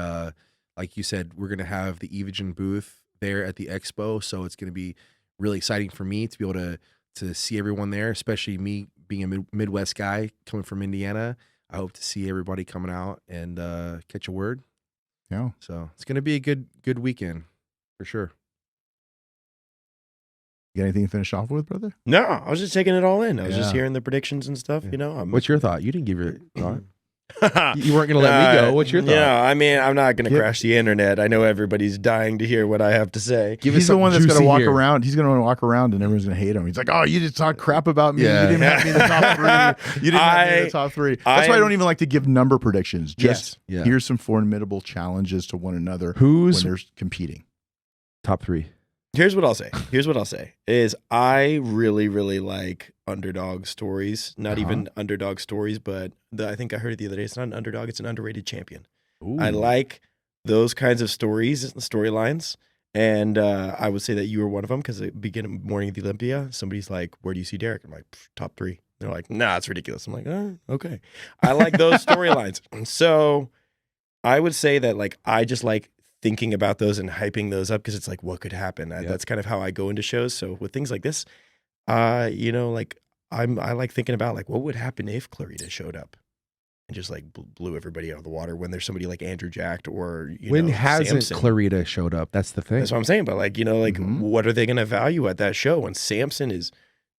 like you said, we're going to have the Evogen booth there at the expo. So it's going to be really exciting for me to be able to see everyone there, especially me being a Midwest guy coming from Indiana. I hope to see everybody coming out and catch a word. Yeah. So it's going to be a good weekend for sure. You got anything to finish off with, brother? No, I was just taking it all in. I was just Yeah. hearing the predictions and stuff. You know, What's your thought? You didn't give your thought. You weren't going to let me go. What's your thought? Yeah, I mean, I'm not going to Yeah. crash the internet. I know everybody's dying to hear what I have to say. Give us He's the something one that's going to juicy walk here. around. He's going to walk around and everyone's going to hate him. He's like, oh, you just talk crap about me. Yeah. You didn't have me in the top three. You didn't have me in the top three. That's why I don't even like to give number predictions. Just Yes. Yeah. here's some formidable challenges to one another Who's when they're competing. top three? Here's what I'll say is I really, really like underdog stories. Not even underdog stories, but I think I heard it the other day. It's not an underdog. It's an underrated champion. Ooh. I like those kinds of stories, storylines. And I would say that you were one of them because at the beginning of Morning of the Olympia, somebody's like, where do you see Derek? I'm like, top three. They're like, nah, it's ridiculous. I'm like, oh, okay. I like those storylines. So I would say that like I just like thinking about those and hyping those up because it's like what could happen. That's kind of how I go into shows. So with things like this, you know, like I like thinking about like what would happen if Clarita showed up and just like blew everybody out of the water when there's somebody like Andrew Jacked or When know, hasn't Samson. Clarita showed up? That's the thing. That's what I'm saying. But like, you know, like what are they going to value at that show when Samson is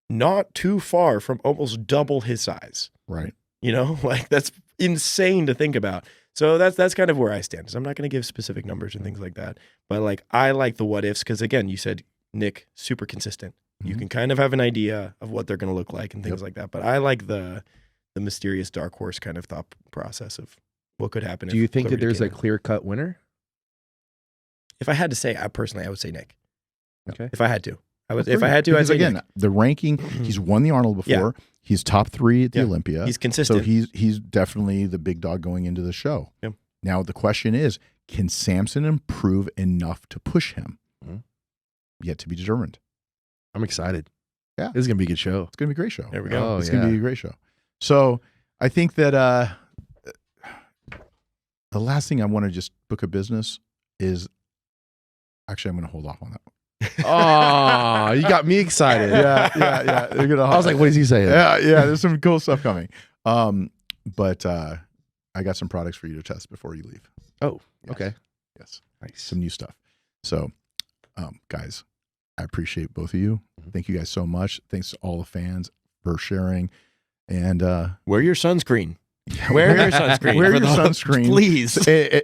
not too far from almost double his size? Right. You know, like that's insane to think about. So that's kind of where I stand. So I'm not going to give specific numbers and things like that. But like I like the what ifs because again, you said Nick super consistent. You can kind of have an idea of what they're going to look like and things like that. But I like the mysterious dark horse kind of thought process of what could happen. Do you if think that Clarita there's a came in. clear-cut winner? If I had to say, I would say Nick. Okay. If I had to, if I had to, I'd because say again, Nick. the ranking, he's won the Arnold before. Yeah. He's top 3 at the Yeah. Olympia. He's consistent. So he's definitely the big dog going into the show. Yeah. Now the question is, can Samson improve enough to push him? Yet to be determined. I'm excited. Yeah. This is going to be a good show. It's going to be a great show. There we go. Oh, It's going to be a great show. So I think that the last thing I want to just book a business is actually I'm going to hold off on that one. Oh, you got me excited. Yeah. They're gonna, I was like, what is he saying? Yeah. There's some cool stuff coming. But I got some products for you to test before you leave. Oh, Yes. okay. Yes. Nice. Some new stuff. So, guys, I appreciate both of you. Thank you guys so much. Thanks to all the fans for sharing. And Wear your sunscreen. Wear your sunscreen. Wear for your the- sunscreen, please.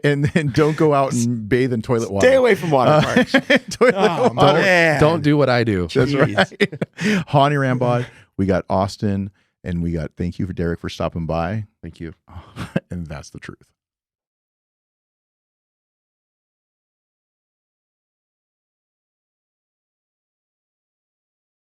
and then don't go out and bathe in toilet water. Stay away from water parks. Toilet Oh, water. man. Don't do what I do. That's Jeez. right. Hany Rambod. We got Austin, and we got thank you for Derek for stopping by. Thank you. And that's the truth.